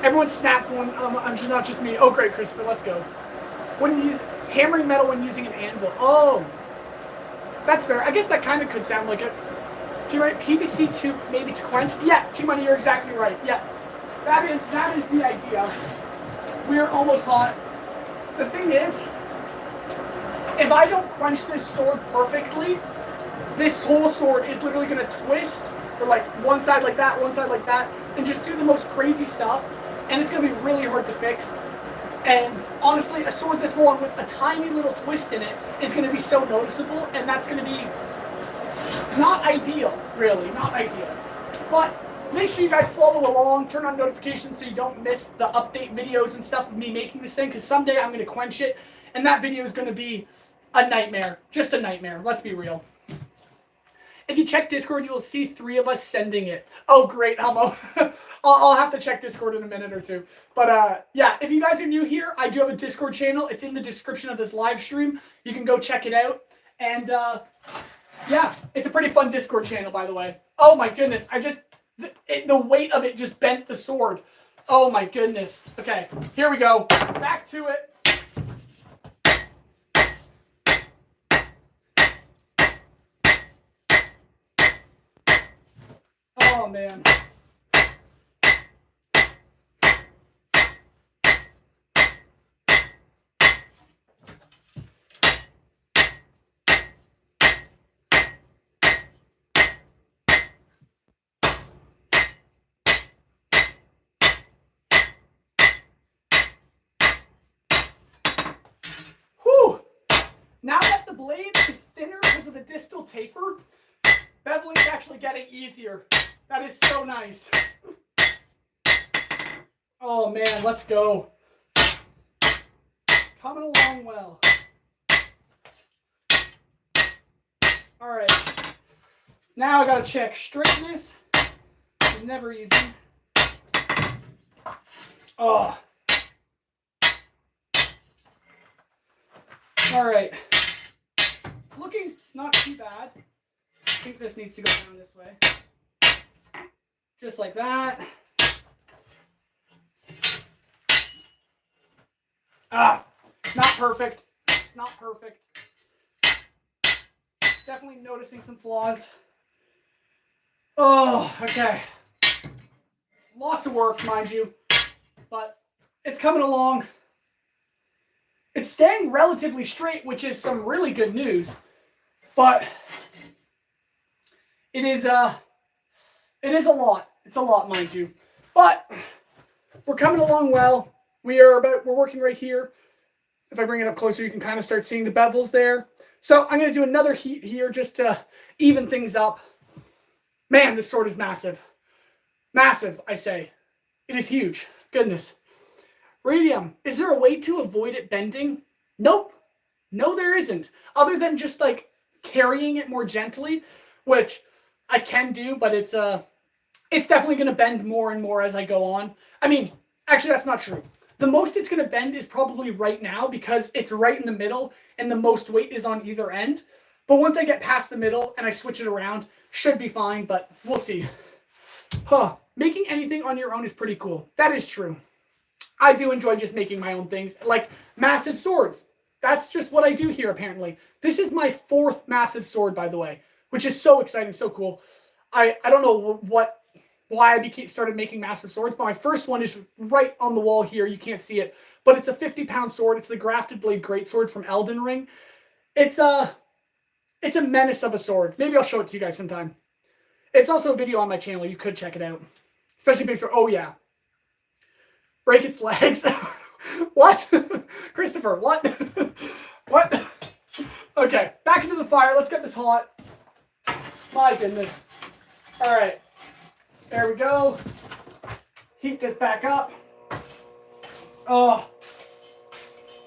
Everyone snapped one, not just me. Oh great, Christopher, let's go. When you use hammering metal when using an anvil. Oh. That's fair. I guess that kind of could sound like it. G-Money, PVC tube maybe to quench? Yeah, G-Money, you're exactly right. Yeah, that is the idea. We're almost hot. The thing is, if I don't quench this sword perfectly, this whole sword is literally going to twist, or like one side like that, and just do the most crazy stuff, and it's going to be really hard to fix. And honestly, a sword this long with a tiny little twist in it is going to be so noticeable, and that's going to be not ideal, really, not ideal. But make sure you guys follow along, turn on notifications so you don't miss the update videos and stuff of me making this thing, because someday I'm going to quench it, and that video is going to be a nightmare. Just a nightmare, let's be real. If you check Discord, you will see 3 of us sending it. Oh, great, Hummo. I'll have to check Discord in a minute or two. But, yeah, if you guys are new here, I do have a Discord channel. It's in the description of this live stream. You can go check it out. And, yeah, it's a pretty fun Discord channel, by the way. Oh, my goodness. The weight of it just bent the sword. Oh, my goodness. Okay, here we go. Back to it. Oh, man. Whew. Now that the blade is thinner because of the distal taper, beveling is actually getting easier. That is so nice. Oh man, let's go. Coming along well. Alright. Now I gotta check straightness. It's never easy. Oh. Alright. It's looking not too bad. I think this needs to go down this way. Just like that. Not perfect. It's not perfect. Definitely noticing some flaws. Oh, okay. Lots of work, mind you, but it's coming along. It's staying relatively straight, which is some really good news, but it is a lot. It's a lot, mind you, but we're coming along well. We're working right here. If I bring it up closer, you can kind of start seeing the bevels there. So I'm going to do another heat here just to even things up. Man, this sword is massive. Massive, I say. It is huge. Goodness. Radium, is there a way to avoid it bending? Nope. No, there isn't. Other than just like carrying it more gently, which I can do, but it's definitely going to bend more and more as I go on. I mean, actually, that's not true. The most it's going to bend is probably right now because it's right in the middle and the most weight is on either end. But once I get past the middle and I switch it around, should be fine, but we'll see. Making anything on your own is pretty cool. That is true. I do enjoy just making my own things, like massive swords. That's just what I do here, apparently. This is my 4th massive sword, by the way, which is so exciting, so cool. I don't know why I started making massive swords, but my first one is right on the wall here. You can't see it, but it's a 50-pound sword. It's the Grafted Blade Greatsword from Elden Ring. It's a menace of a sword. Maybe I'll show it to you guys sometime. It's also a video on my channel. You could check it out. Especially big sword. Oh, yeah. Break its legs. What? Christopher, what? What? Okay, back into the fire. Let's get this hot. My goodness. All right. There we go. Heat this back up. Oh.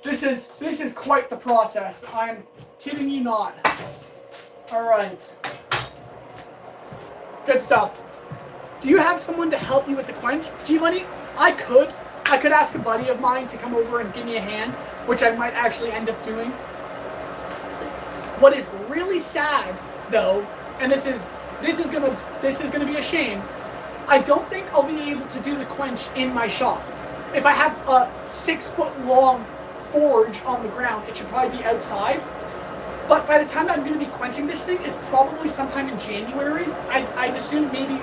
This is quite the process. I'm kidding you not. All right. Good stuff. Do you have someone to help you with the quench? G-Money, I could ask a buddy of mine to come over and give me a hand, which I might actually end up doing. What is really sad, though, and this is gonna be a shame, I don't think I'll be able to do the quench in my shop. If I have a 6-foot-long forge on the ground, it should probably be outside. But by the time I'm going to be quenching this thing is probably sometime in January. I'd assume maybe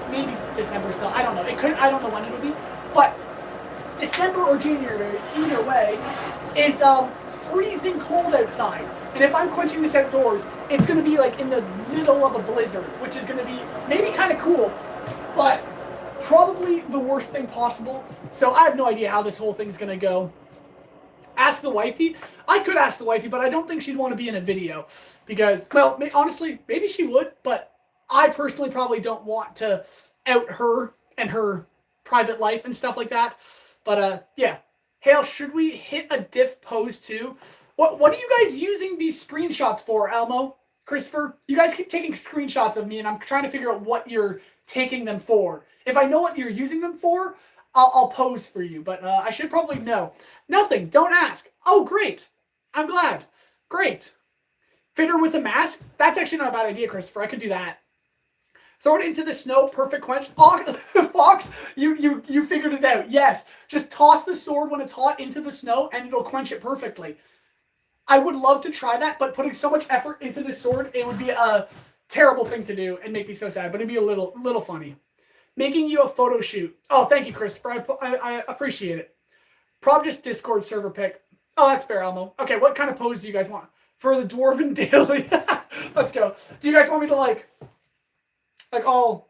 December still. I don't know. I don't know when it'll be. But December or January, either way, is freezing cold outside. And if I'm quenching this outdoors, it's going to be like in the middle of a blizzard, which is going to be maybe kind of cool, but probably the worst thing possible. So I have no idea how this whole thing's going to go. Ask the wifey. I could ask the wifey, but I don't think she'd want to be in a video because, well, honestly, maybe she would, but I personally probably don't want to out her and her private life and stuff like that. But yeah. Hale, should we hit a diff pose too? What are you guys using these screenshots for, Elmo? Christopher? You guys keep taking screenshots of me, and I'm trying to figure out what you're taking them for. If I know what you're using them for, I'll pose for you, but I should probably know. Nothing. Don't ask. Oh, great. I'm glad. Great. Fit her with a mask? That's actually not a bad idea, Christopher. I could do that. Throw it into the snow. Perfect quench. Oh, Fox, you figured it out. Yes. Just toss the sword when it's hot into the snow, and it'll quench it perfectly. I would love to try that, but putting so much effort into this sword, it would be a terrible thing to do and make me so sad, but it'd be a little funny. Making you a photo shoot. Oh, thank you, Christopher. I appreciate it. Prob just Discord server pick. Oh, that's fair, Elmo. Okay, what kind of pose do you guys want? For the Dwarven Daily. Let's go. Do you guys want me to like all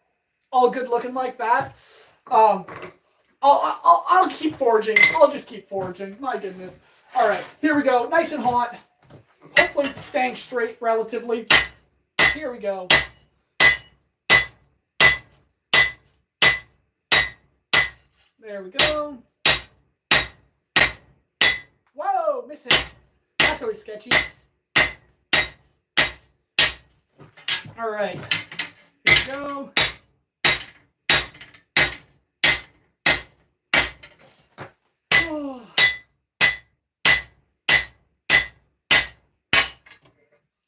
good looking like that? I'll keep forging. I'll just keep forging. My goodness. All right, here we go. Nice and hot. Hopefully it's staying straight relatively. Here we go. There we go. Whoa, miss it. That's always sketchy. All right, here we go. Oh.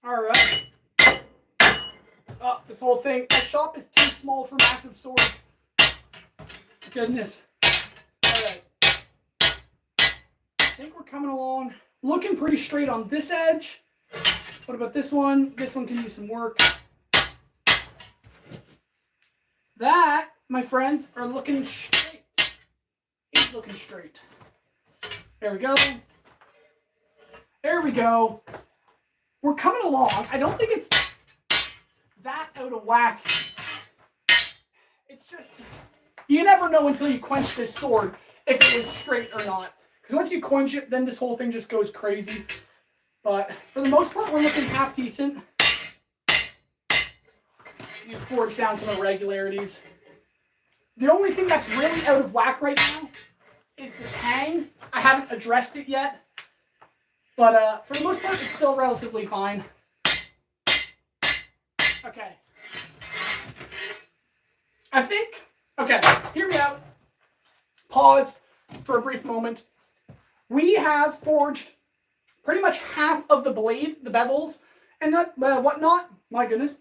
All right. Oh, this whole thing. My shop is too small for massive swords. Goodness. All right. think we're coming along. Looking pretty straight on this edge. What about this one? This one can use some work. That, my friends, are looking straight. It's looking straight. There we go. There we go. We're coming along. I don't think it's that out of whack. It's just, you never know until you quench this sword if it is straight or not. Because once you quench it, then this whole thing just goes crazy. But for the most part, we're looking half decent. You forge down some irregularities. The only thing that's really out of whack right now is the tang. I haven't addressed it yet. But for the most part, it's still relatively fine. Okay. I think, okay, hear me out. Pause for a brief moment. We have forged pretty much half of the blade, the bevels, and that whatnot. My goodness.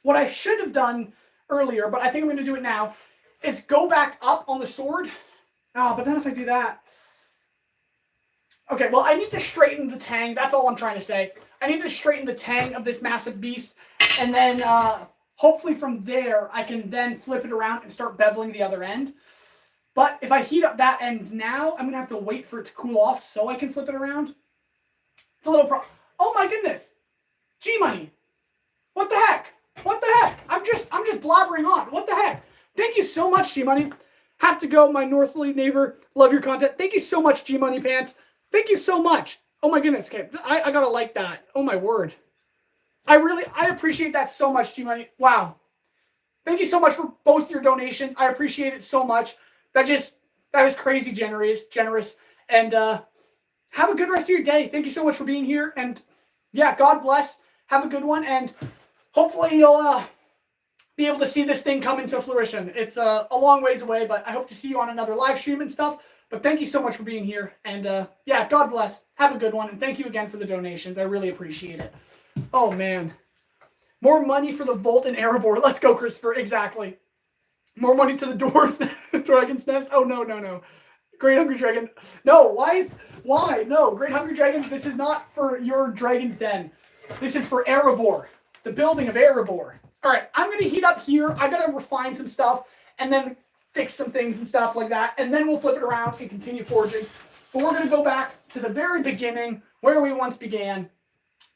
What I should have done earlier, but I think I'm going to do it now, is go back up on the sword. Oh, but then if I do that... Okay, well, I need to straighten the tang. That's all I'm trying to say. I need to straighten the tang of this massive beast, and then hopefully from there, I can then flip it around and start beveling the other end. But if I heat up that end now, I'm going to have to wait for it to cool off so I can flip it around. It's a little problem. Oh my goodness. G-Money. What the heck? What the heck? I'm just blabbering on. What the heck? Thank you so much, G-Money. Have to go, my Northley neighbor. Love your content. Thank you so much, G-Money Pants. Thank you so much. Oh my goodness. Okay, I gotta like that. Oh my word. I appreciate that so much, G-Money. Wow. Thank you so much for both your donations. I appreciate it so much. That is crazy generous. And have a good rest of your day. Thank you so much for being here. And yeah, God bless. Have a good one. And hopefully you'll be able to see this thing come into fruition. It's a long ways away, but I hope to see you on another live stream and stuff. But thank you so much for being here. And yeah, God bless. Have a good one. And thank you again for the donations. I really appreciate it. Oh, man. More money for the Volt and Erebor. Let's go, Christopher. Exactly. More money to the dwarves than the Dragon's Nest. Oh, no. Great Hungry Dragon. No, why? No, Great Hungry Dragon, this is not for your Dragon's Den. This is for Erebor. The building of Erebor. All right, I'm going to heat up here. I got to refine some stuff and then fix some things and stuff like that. And then we'll flip it around and continue forging. But we're going to go back to the very beginning where we once began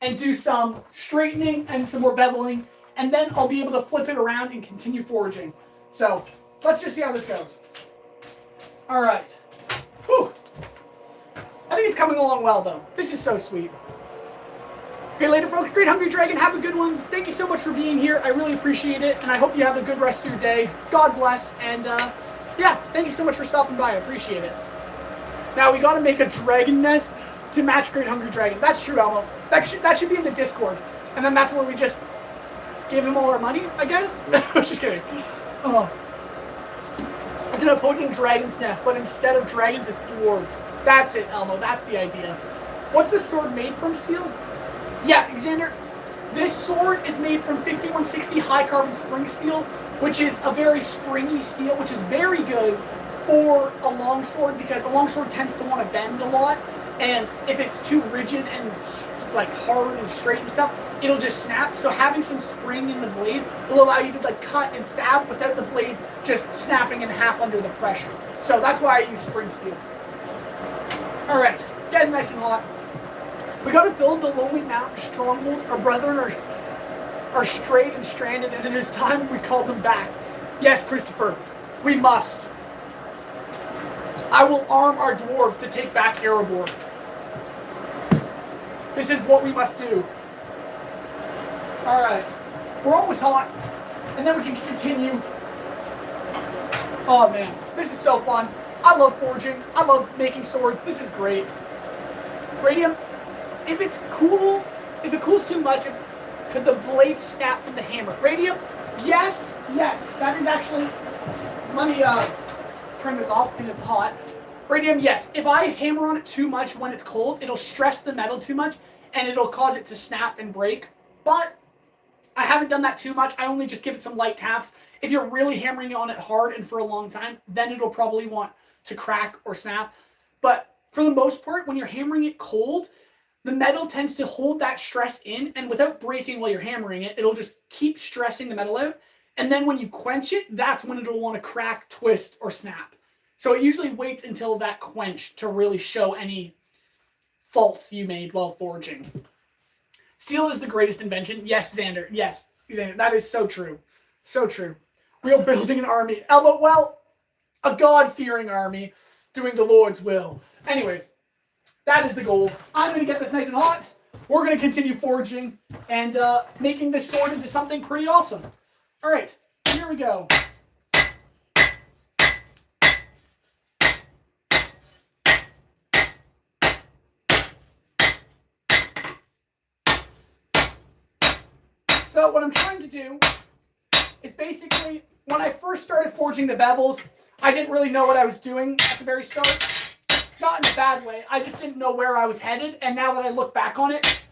and do some straightening and some more beveling. And then I'll be able to flip it around and continue forging. So let's just see how this goes. All right. Whew. I think it's coming along well, though. This is so sweet. Okay, later, folks. Great Hungry Dragon. Have a good one. Thank you so much for being here. I really appreciate it. And I hope you have a good rest of your day. God bless. And yeah, thank you so much for stopping by. I appreciate it. Now, we got to make a dragon nest to match Great Hungry Dragon. That's true, Elmo. That should be in the Discord. And then that's where we just give him all our money, I guess? Just kidding. Oh. It's an opposing dragon's nest, but instead of dragons, it's dwarves. That's it, Elmo. That's the idea. What's this sword made from, steel? Yeah, Xander. This sword is made from 5160 high carbon spring steel, which is a very springy steel, which is very good for a longsword because a longsword tends to want to bend a lot. And if it's too rigid and like hard and straight and stuff, it'll just snap. So having some spring in the blade will allow you to like cut and stab without the blade just snapping in half under the pressure. So that's why I use spring steel. All right, getting nice and hot. We got to build the Lonely Mountain stronghold. Our brethren are strayed and stranded, and it is time we call them back. Yes, Christopher, we must. I will arm our dwarves to take back Erebor. This is what we must do. All right, we're almost hot, and then we can continue. Oh man, this is so fun. I love forging. I love making swords. This is great. Radium, if it cools too much, could the blade snap from the hammer? Radium, yes, that is actually, let me turn this off because it's hot. Radium, yes, if I hammer on it too much when it's cold, it'll stress the metal too much, and it'll cause it to snap and break. But I haven't done that too much. I only just give it some light taps. If you're really hammering on it hard and for a long time, then it'll probably want to crack or snap. But for the most part, when you're hammering it cold, the metal tends to hold that stress in, and without breaking while you're hammering it, it'll just keep stressing the metal out. And then when you quench it, that's when it'll want to crack, twist, or snap. So it usually waits until that quench to really show any faults you made while forging. Steel is the greatest invention. Yes, Xander. Yes, Xander. That is so true. So true. We are building an army. Well, a God-fearing army doing the Lord's will. Anyways, that is the goal. I'm going to get this nice and hot. We're going to continue forging and making this sword into something pretty awesome. All right, here we go. So what I'm trying to do is basically, when I first started forging the bevels, I didn't really know what I was doing at the very start. Not in a bad way, I just didn't know where I was headed, and now that I look back on it,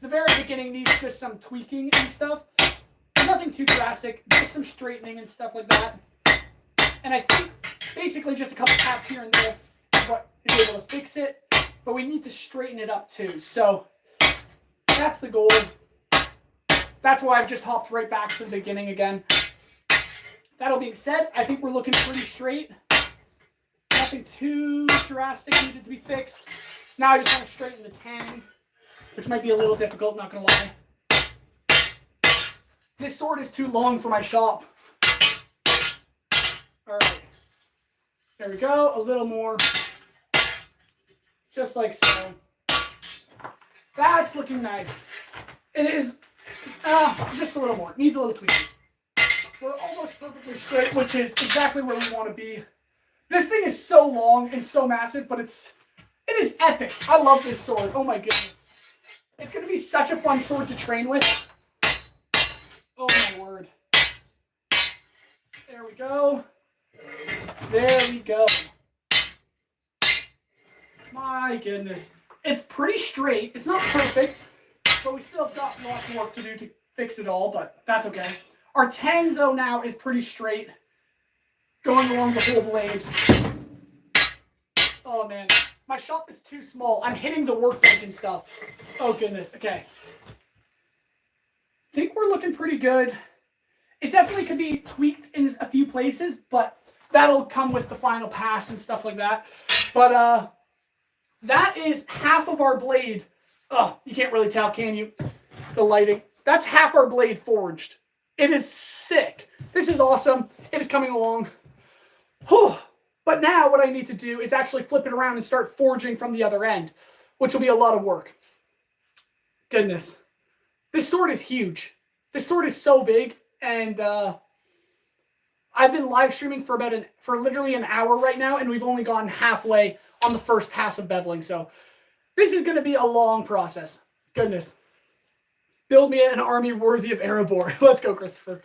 the very beginning needs just some tweaking and stuff. Nothing too drastic, just some straightening and stuff like that. And I think basically just a couple taps here and there is what is able to fix it, but we need to straighten it up too. So that's the goal. That's why I've just hopped right back to the beginning again. That all being said, I think we're looking pretty straight. Nothing too drastic needed to be fixed. Now I just want to straighten the tang, which might be a little difficult, not going to lie. This sword is too long for my shop. Alright. There we go. A little more. Just like so. That's looking nice. It is just a little more. Needs a little tweaking. We're almost perfectly straight, which is exactly where we want to be. This thing is so long and so massive, but it is epic. I love this sword. Oh my goodness. It's going to be such a fun sword to train with. Oh my word. There we go. There we go. My goodness. It's pretty straight. It's not perfect, but we still have got lots of work to do to fix it all, but that's okay. Our tang, though, now is pretty straight, going along the whole blade. Oh, man. My shop is too small. I'm hitting the workbench and stuff. Oh, goodness. Okay. I think we're looking pretty good. It definitely could be tweaked in a few places, but that'll come with the final pass and stuff like that. But that is half of our blade. Oh, you can't really tell, can you? The lighting. That's half our blade forged. It is sick. This is awesome. It is coming along. Whew. But now what I need to do is actually flip it around and start forging from the other end, which will be a lot of work. Goodness. This sword is huge. This sword is so big, and I've been live streaming for literally an hour right now, and we've only gone halfway on the first pass of beveling, so this is going to be a long process. Goodness. Build me an army worthy of Erebor. Let's go, Christopher.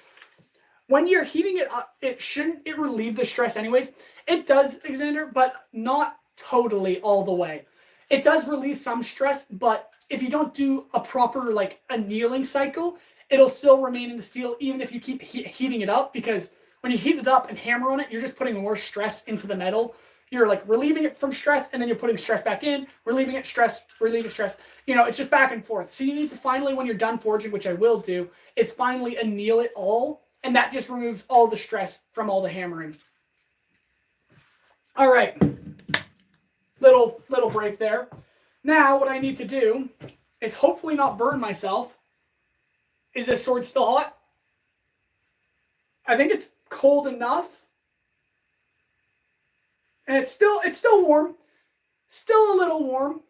When you're heating it up, shouldn't it relieve the stress anyways? It does, Alexander, but not totally all the way. It does relieve some stress, but if you don't do a proper annealing cycle, it'll still remain in the steel even if you keep heating it up, because when you heat it up and hammer on it, you're just putting more stress into the metal. You're relieving it from stress, and then you're putting stress back in, relieving it, stress, relieving stress. It's just back and forth. So you need to finally, when you're done forging, which I will do, is finally anneal it all, and that just removes all the stress from all the hammering. All right. Little break there. Now, what I need to do is hopefully not burn myself. Is this sword still hot? I think it's cold enough. And it's still warm. Still a little warm.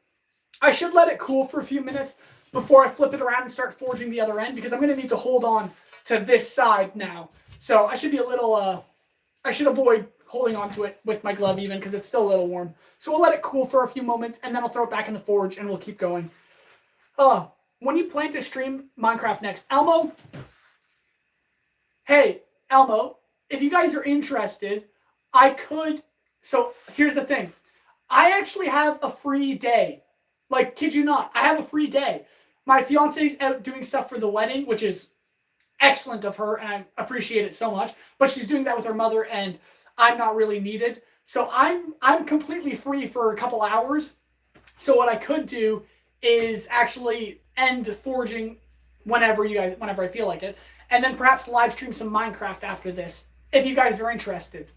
I should let it cool for a few minutes before I flip it around and start forging the other end, because I'm going to need to hold on to this side now. So I should be a little, I should avoid holding on to it with my glove even, because it's still a little warm. So we'll let it cool for a few moments, and then I'll throw it back in the forge, and we'll keep going. When you plan to stream Minecraft next, Elmo? Hey, Elmo, if you guys are interested, I could... So here's the thing. I actually have a free day. Kid you not, I have a free day. My fiance's out doing stuff for the wedding, which is excellent of her, and I appreciate it so much. But she's doing that with her mother, and I'm not really needed. So I'm completely free for a couple hours. So what I could do is actually end forging whenever I feel like it, and then perhaps live stream some Minecraft after this if you guys are interested.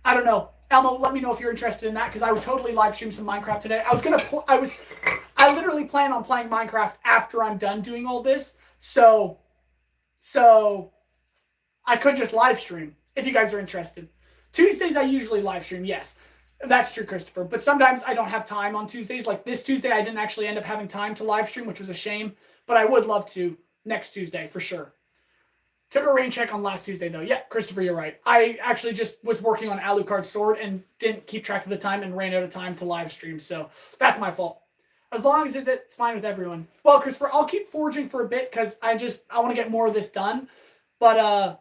I don't know. Elmo, let me know if you're interested in that, because I would totally live stream some Minecraft today. I literally plan on playing Minecraft after I'm done doing all this. So I could just live stream if you guys are interested. Tuesdays I usually live stream, yes. That's true, Christopher. But sometimes I don't have time on Tuesdays. Like this Tuesday, I didn't actually end up having time to live stream, which was a shame. But I would love to next Tuesday, for sure. Took a rain check on last Tuesday, though. Yeah, Christopher, you're right. I actually just was working on ALUCARD sword and didn't keep track of the time and ran out of time to live stream. So that's my fault. As long as it's fine with everyone. Well, Christopher, I'll keep forging for a bit because I want to get more of this done. But,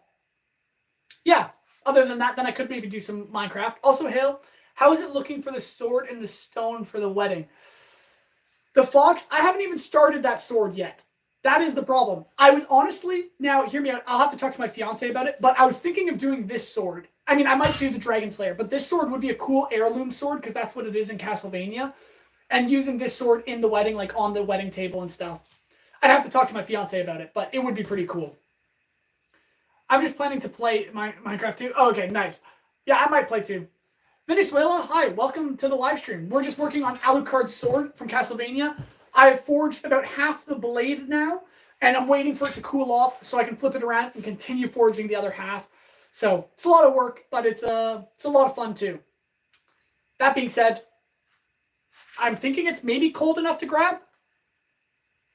yeah. Other than that, then I could maybe do some Minecraft. Also, Hale, how is it looking for the sword and the stone for the wedding? The fox, I haven't even started that sword yet. That is the problem. I was honestly, now hear me out, I'll have to talk to my fiance about it, but I was thinking of doing this sword. I mean, I might do the Dragon Slayer, but this sword would be a cool heirloom sword because that's what it is in Castlevania. And using this sword in the wedding, like on the wedding table and stuff. I'd have to talk to my fiance about it, but it would be pretty cool. I'm just planning to play Minecraft too. Oh, okay, nice. Yeah, I might play too. Venezuela, hi, welcome to the live stream. We're just working on Alucard's sword from Castlevania. I've forged about half the blade now, and I'm waiting for it to cool off so I can flip it around and continue forging the other half. So it's a lot of work, but it's a lot of fun too. That being said, I'm thinking it's maybe cold enough to grab.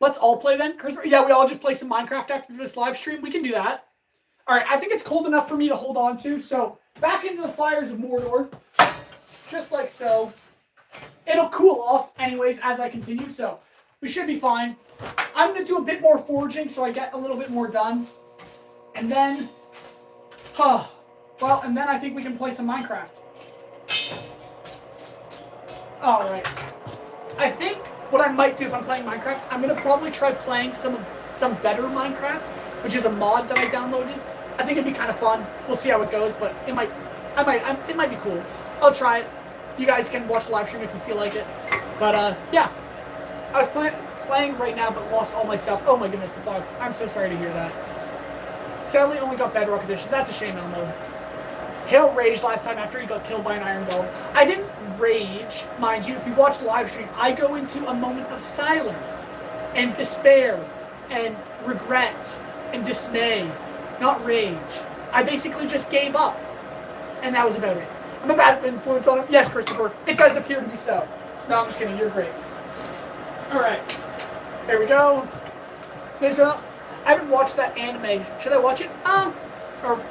Let's all play then. Yeah, we all just play some Minecraft after this live stream. We can do that. All right, I think it's cold enough for me to hold on to. So back into the fires of Mordor, just like so. It'll cool off anyways as I continue, so we should be fine. I'm going to do a bit more forging so I get a little bit more done. And then, and then I think we can play some Minecraft. All right. I think what I might do if I'm playing Minecraft, I'm going to probably try playing some better Minecraft, which is a mod that I downloaded. I think it'd be kind of fun. We'll see how it goes, but it might be cool. I'll try it. You guys can watch the live stream if you feel like it. But, yeah. I was playing right now, but lost all my stuff. Oh my goodness, the fox. I'm so sorry to hear that. Sadly, only got Bedrock Edition. That's a shame, Elmo. Hale raged last time after he got killed by an iron golem. I didn't rage, mind you. If you watch the live stream, I go into a moment of silence and despair and regret and dismay, not rage. I basically just gave up, and that was about it. I'm a bad influence on him. Yes, Christopher. It does appear to be so. No, I'm just kidding. You're great. All right. There we go. I haven't watched that anime. Should I watch it? Or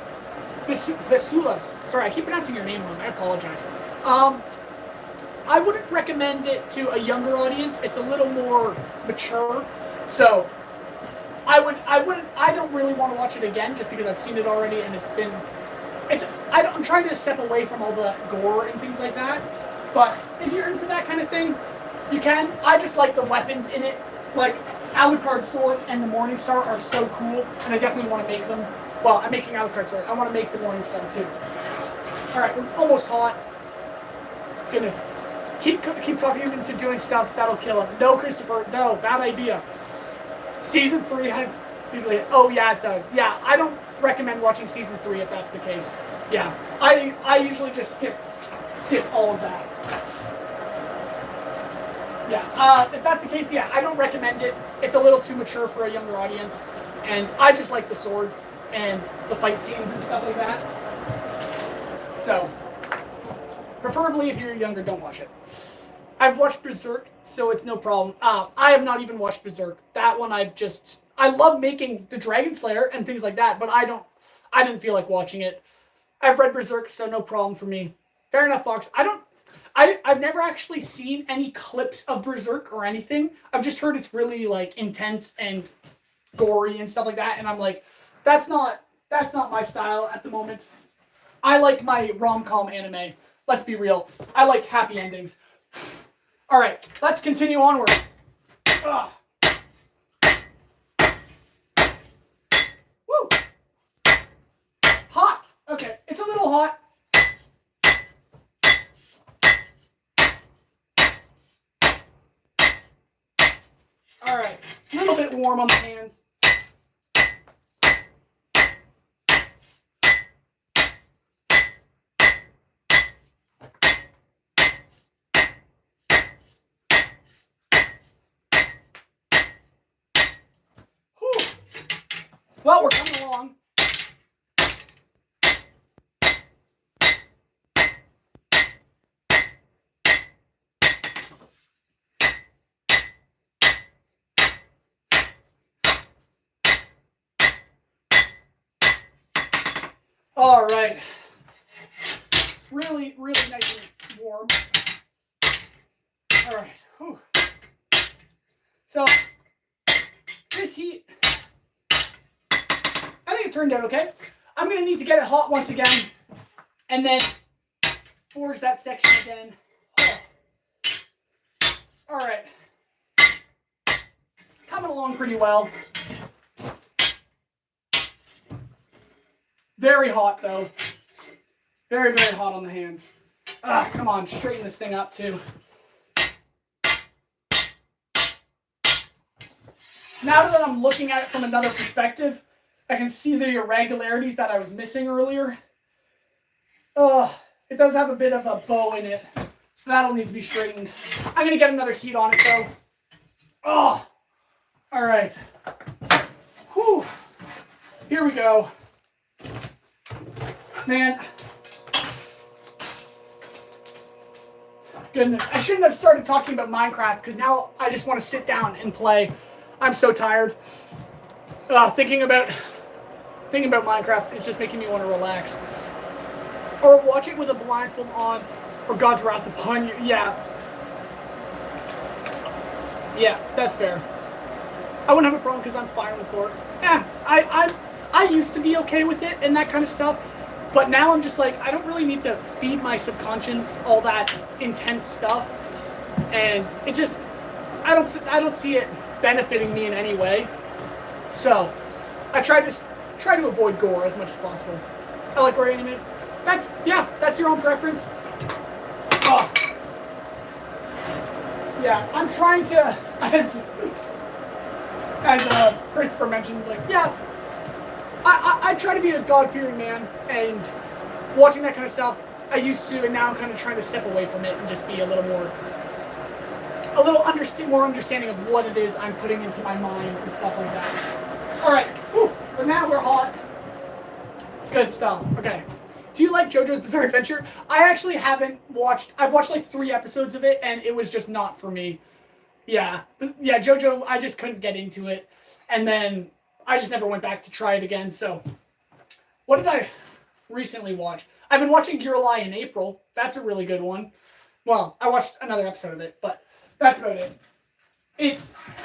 Vesulas. Sorry, I keep pronouncing your name wrong. I apologize. I wouldn't recommend it to a younger audience. It's a little more mature. So I don't really want to watch it again just because I've seen it already and I'm trying to step away from all the gore and things like that. But if you're into that kind of thing, you can. I just like the weapons in it. Like, Alucard sword and the Morning Star are so cool, and I definitely want to make them. Well, I'm making Alucard sword. I want to make the Morning Star too. Alright, we're almost hot. Goodness. Keep talking him into doing stuff that'll kill him. No, Christopher, no, bad idea. Season 3 has... Oh, yeah, it does. Yeah, I don't recommend watching Season 3 if that's the case. Yeah, I usually just skip all of that. Yeah, if that's the case, yeah, I don't recommend it. It's a little too mature for a younger audience. And I just like the swords and the fight scenes and stuff like that. So, preferably if you're younger, don't watch it. I've watched Berserk, so it's no problem. I have not even watched Berserk. That one I love making the Dragon Slayer and things like that, but I didn't feel like watching it. I've read Berserk, so no problem for me. Fair enough, Fox. I've never actually seen any clips of Berserk or anything. I've just heard it's really like intense and gory and stuff like that, and I'm like, that's not my style at the moment. I like my rom-com anime. Let's be real. I like happy endings. All right, let's continue onward. Ugh. Woo! Hot. Okay, it's a little hot. A little bit warm on the hands. Whew. Well, we're coming along. All right. Really, really nice and warm. All right. Whew. So, this heat, I think it turned out okay. I'm going to need to get it hot once again and then forge that section again. Oh. All right. Coming along pretty well. Very hot, though. Very, very hot on the hands. Come on, straighten this thing up, too. Now that I'm looking at it from another perspective, I can see the irregularities that I was missing earlier. It does have a bit of a bow in it, so that'll need to be straightened. I'm going to get another heat on it, though. Oh, all right. Whew. Here we go. Man. Goodness. I shouldn't have started talking about Minecraft because now I just want to sit down and play. I'm so tired. Thinking about Minecraft is just making me want to relax. Or watch it with a blindfold on, or God's wrath upon you. Yeah. Yeah, that's fair. I wouldn't have a problem because I'm fine with gore. Yeah, I used to be okay with it and that kind of stuff. But now I'm just like, I don't really need to feed my subconscious all that intense stuff, and it just, I don't see it benefiting me in any way. So, I try to avoid gore as much as possible. I like gore animes. That's your own preference. Oh. Yeah, I'm trying to, as Christopher mentions, like, yeah. I try to be a God-fearing man, and watching that kind of stuff, I used to, and now I'm kind of trying to step away from it and just be a little more understanding of what it is I'm putting into my mind and stuff like that. All right, but now we're hot. Good stuff. Okay. Do you like JoJo's Bizarre Adventure? I actually haven't watched. I've watched like 3 episodes of it, and it was just not for me. Yeah, JoJo, I just couldn't get into it, and then I just never went back to try it again. So, what did I recently watch? I've been watching Your Lie in April. That's a really good one. Well, I watched another episode of it, but that's about it.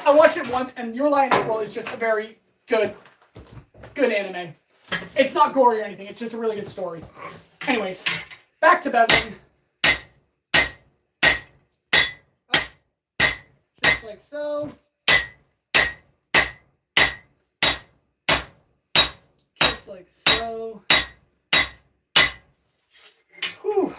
I watched it once, and Your Lie in April is just a very good anime. It's not gory or anything. It's just a really good story. Anyways, back to Bevan. Just like so. Just like so. Whew.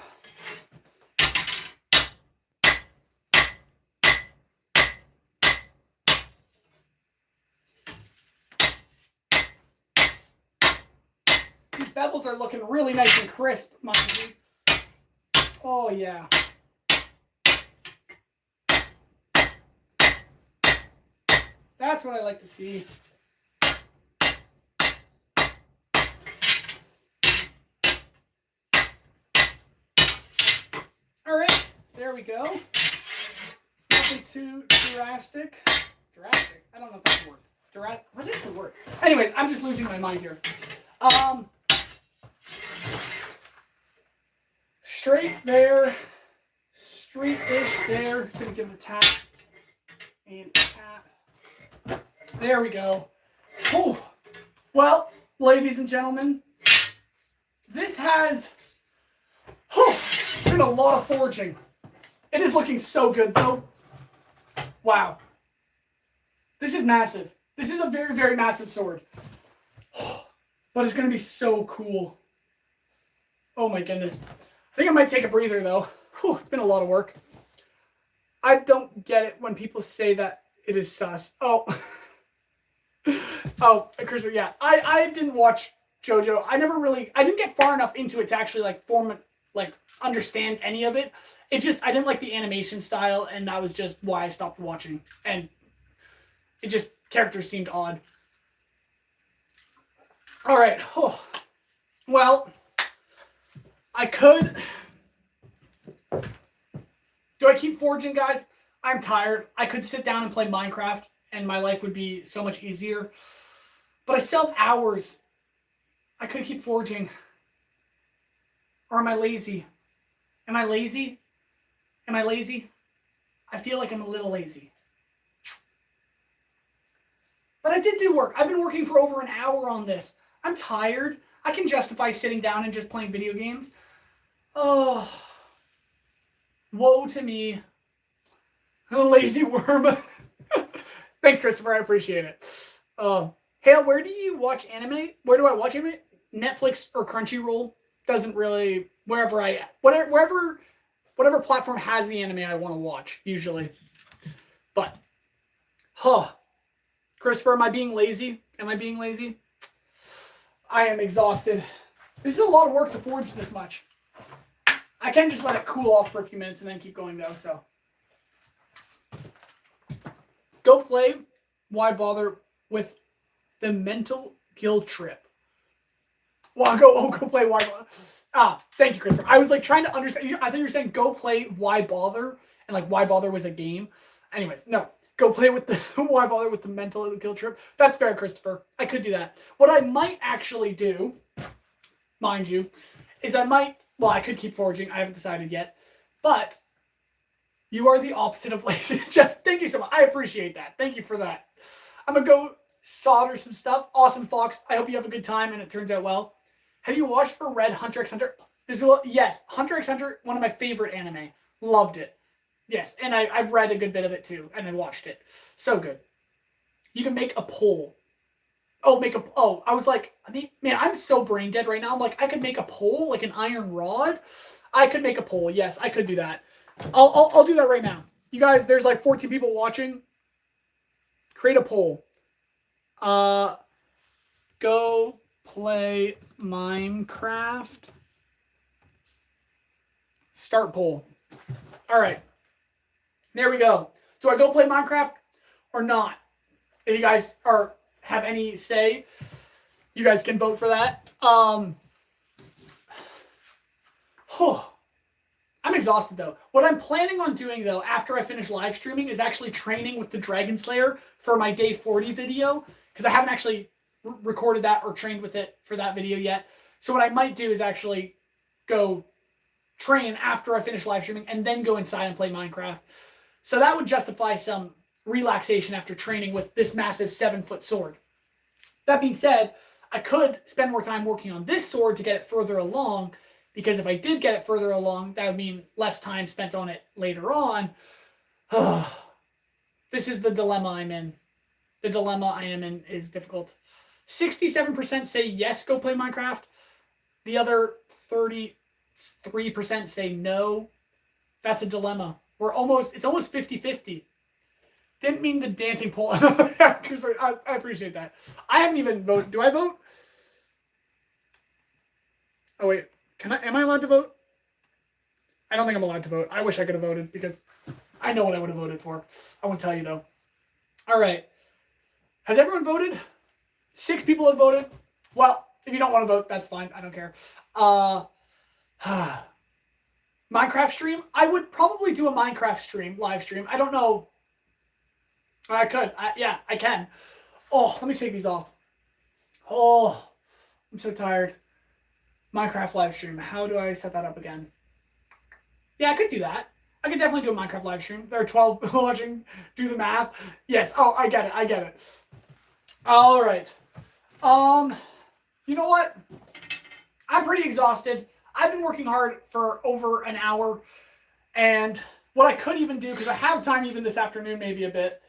These bevels are looking really nice and crisp, mind you. Oh, yeah. That's what I like to see. All right, there we go. Nothing too drastic. Drastic? I don't know if that's the word. What is the word? Anyways, I'm just losing my mind here. Straight there, straight-ish there. Gonna give it a tap and a tap. There we go. Oh, well, ladies and gentlemen, this has been a lot of forging. It is looking so good, though. Wow, this is massive. This is a very, very massive sword. But it's going to be so cool. Oh my goodness. I think I might take a breather though. Whew, it's been a lot of work. I don't get it when people say that it is sus. Oh, Oh, Christopher, yeah. I didn't watch JoJo. I didn't get far enough into it to actually understand any of it. I didn't like the animation style, and that was just why I stopped watching. And characters seemed odd. All right. Oh. Well, I could. Do I keep forging, guys? I'm tired. I could sit down and play Minecraft, and my life would be so much easier. But I still have hours. I could keep forging. Or am I lazy? Am I lazy? Am I lazy? I feel like I'm a little lazy. But I did do work. I've been working for over an hour on this. I'm tired. I can justify sitting down and just playing video games. Oh. Woe to me. I'm a lazy worm. Thanks, Christopher. I appreciate it. Hale, where do you watch anime? Where do I watch anime? Netflix or Crunchyroll? Doesn't really... Whatever platform has the anime I want to watch, usually. But... Christopher, am I being lazy? Am I being lazy? I am exhausted. This is a lot of work to forge this much. I can just let it cool off for a few minutes and then keep going, though, so... Go play. Why bother with the mental guilt trip? Well, go play. Why bother? Thank you, Christopher. I was trying to understand. I thought you were saying go play. Why bother? And why bother was a game. Anyways, no. Go play with the why bother with the mental guilt trip. That's fair, Christopher. I could do that. What I might actually do, mind you, is I could keep forging. I haven't decided yet, but. You are the opposite of lazy. Jeff, thank you so much. I appreciate that. Thank you for that. I'm going to go solder some stuff. Awesome, Fox. I hope you have a good time and it turns out well. Have you watched or read Hunter x Hunter? Yes, Hunter x Hunter, one of my favorite anime. Loved it. Yes, and I've read a good bit of it too, and I watched it. So good. You can make a pole. I was like, man, I'm so brain dead right now. I'm like, I could make a pole, like an iron rod. I could make a pole. Yes, I could do that. I'll do that right now. You guys, there's 14 people watching. Create a poll. Go play Minecraft. Start poll. All right. There we go. Do I go play Minecraft or not? If you guys have any say, you guys can vote for that. I'm exhausted, though. What I'm planning on doing, though, after I finish live streaming is actually training with the Dragon Slayer for my day 40 video, because I haven't actually recorded that or trained with it for that video yet. So what I might do is actually go train after I finish live streaming and then go inside and play Minecraft. So that would justify some relaxation after training with this massive 7-foot sword. That being said, I could spend more time working on this sword to get it further along, because if I did get it further along, that would mean less time spent on it later on. This is the dilemma I'm in. The dilemma I am in is difficult. 67% say yes, go play Minecraft. The other 33% say no. That's a dilemma. It's almost 50-50. Didn't mean the dancing pole. I appreciate that. I haven't even voted. Do I vote? Oh, wait. Am I allowed to vote? I don't think I'm allowed to vote. I wish I could have voted because I know what I would have voted for. I won't tell you, though. All right. Has everyone voted? 6 people have voted. Well, if you don't want to vote, that's fine. I don't care. Minecraft stream? I would probably do a Minecraft stream, live stream. I don't know. I could. Yeah, I can. Oh, let me take these off. Oh, I'm so tired. Minecraft live stream. How do I set that up again? Yeah, I could do that. I could definitely do a Minecraft live stream. There are 12 watching. Do the math. Yes. Oh, I get it. All right. You know what? I'm pretty exhausted. I've been working hard for over an hour. And what I could even do, because I have time even this afternoon, maybe a bit,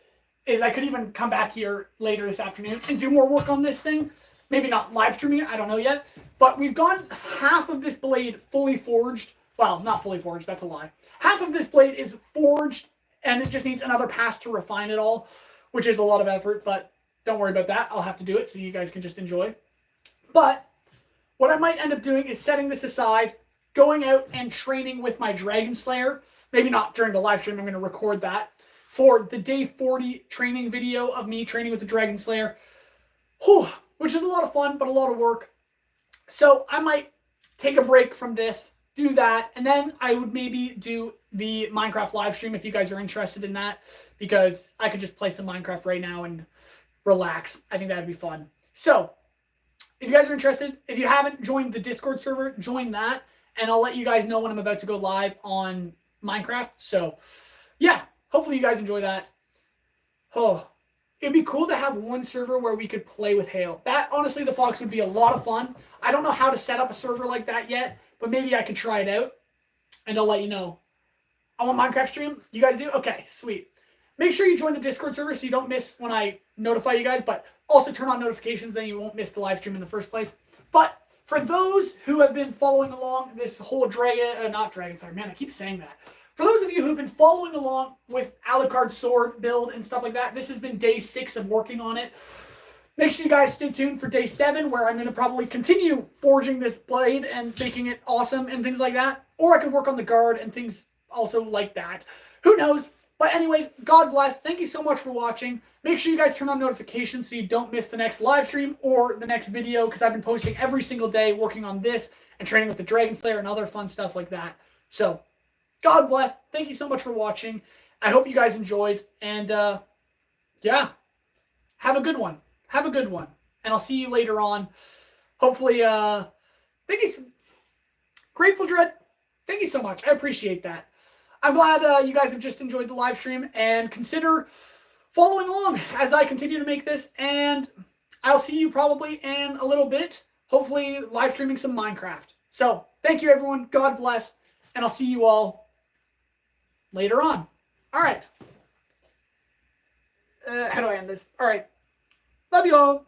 is I could even come back here later this afternoon and do more work on this thing. Maybe not live streaming it, I don't know yet. But we've got half of this blade fully forged. Well, not fully forged, that's a lie. Half of this blade is forged, and it just needs another pass to refine it all, which is a lot of effort, but don't worry about that. I'll have to do it so you guys can just enjoy. But what I might end up doing is setting this aside, going out and training with my Dragon Slayer. Maybe not during the live stream. I'm going to record that for the day 40 training video of me training with the Dragon Slayer. Whew, which is a lot of fun, but a lot of work. So I might take a break from this, do that, and then I would maybe do the Minecraft live stream if you guys are interested in that, because I could just play some Minecraft right now and relax. I think that'd be fun. So if you guys are interested, if you haven't joined the Discord server, join that, and I'll let you guys know when I'm about to go live on Minecraft. So yeah, hopefully you guys enjoy that. Oh, it'd be cool to have one server where we could play with HALE. That, honestly, the Fox would be a lot of fun. I don't know how to set up a server like that yet, but maybe I could try it out, and I'll let you know. I want Minecraft stream. You guys do? Okay, sweet. Make sure you join the Discord server so you don't miss when I notify you guys, but also turn on notifications, then you won't miss the live stream in the first place. But for those who have been following along this whole I keep saying that. For those of you who've been following along with Alucard sword build and stuff like that, this has been day 6 of working on it. Make sure you guys stay tuned for day 7, where I'm going to probably continue forging this blade and making it awesome and things like that. Or I could work on the guard and things also like that. Who knows? But anyways, God bless. Thank you so much for watching. Make sure you guys turn on notifications so you don't miss the next live stream or the next video, because I've been posting every single day working on this and training with the Dragon Slayer and other fun stuff like that. So, God bless. Thank you so much for watching. I hope you guys enjoyed. And, yeah, have a good one. Have a good one. And I'll see you later on. Hopefully, thank you. Grateful Dread, thank you so much. I appreciate that. I'm glad you guys have just enjoyed the live stream, and consider following along as I continue to make this. And I'll see you probably in a little bit, hopefully live streaming some Minecraft. So, thank you, everyone. God bless. And I'll see you all later on. All right. How do I end this? All right. Love you all.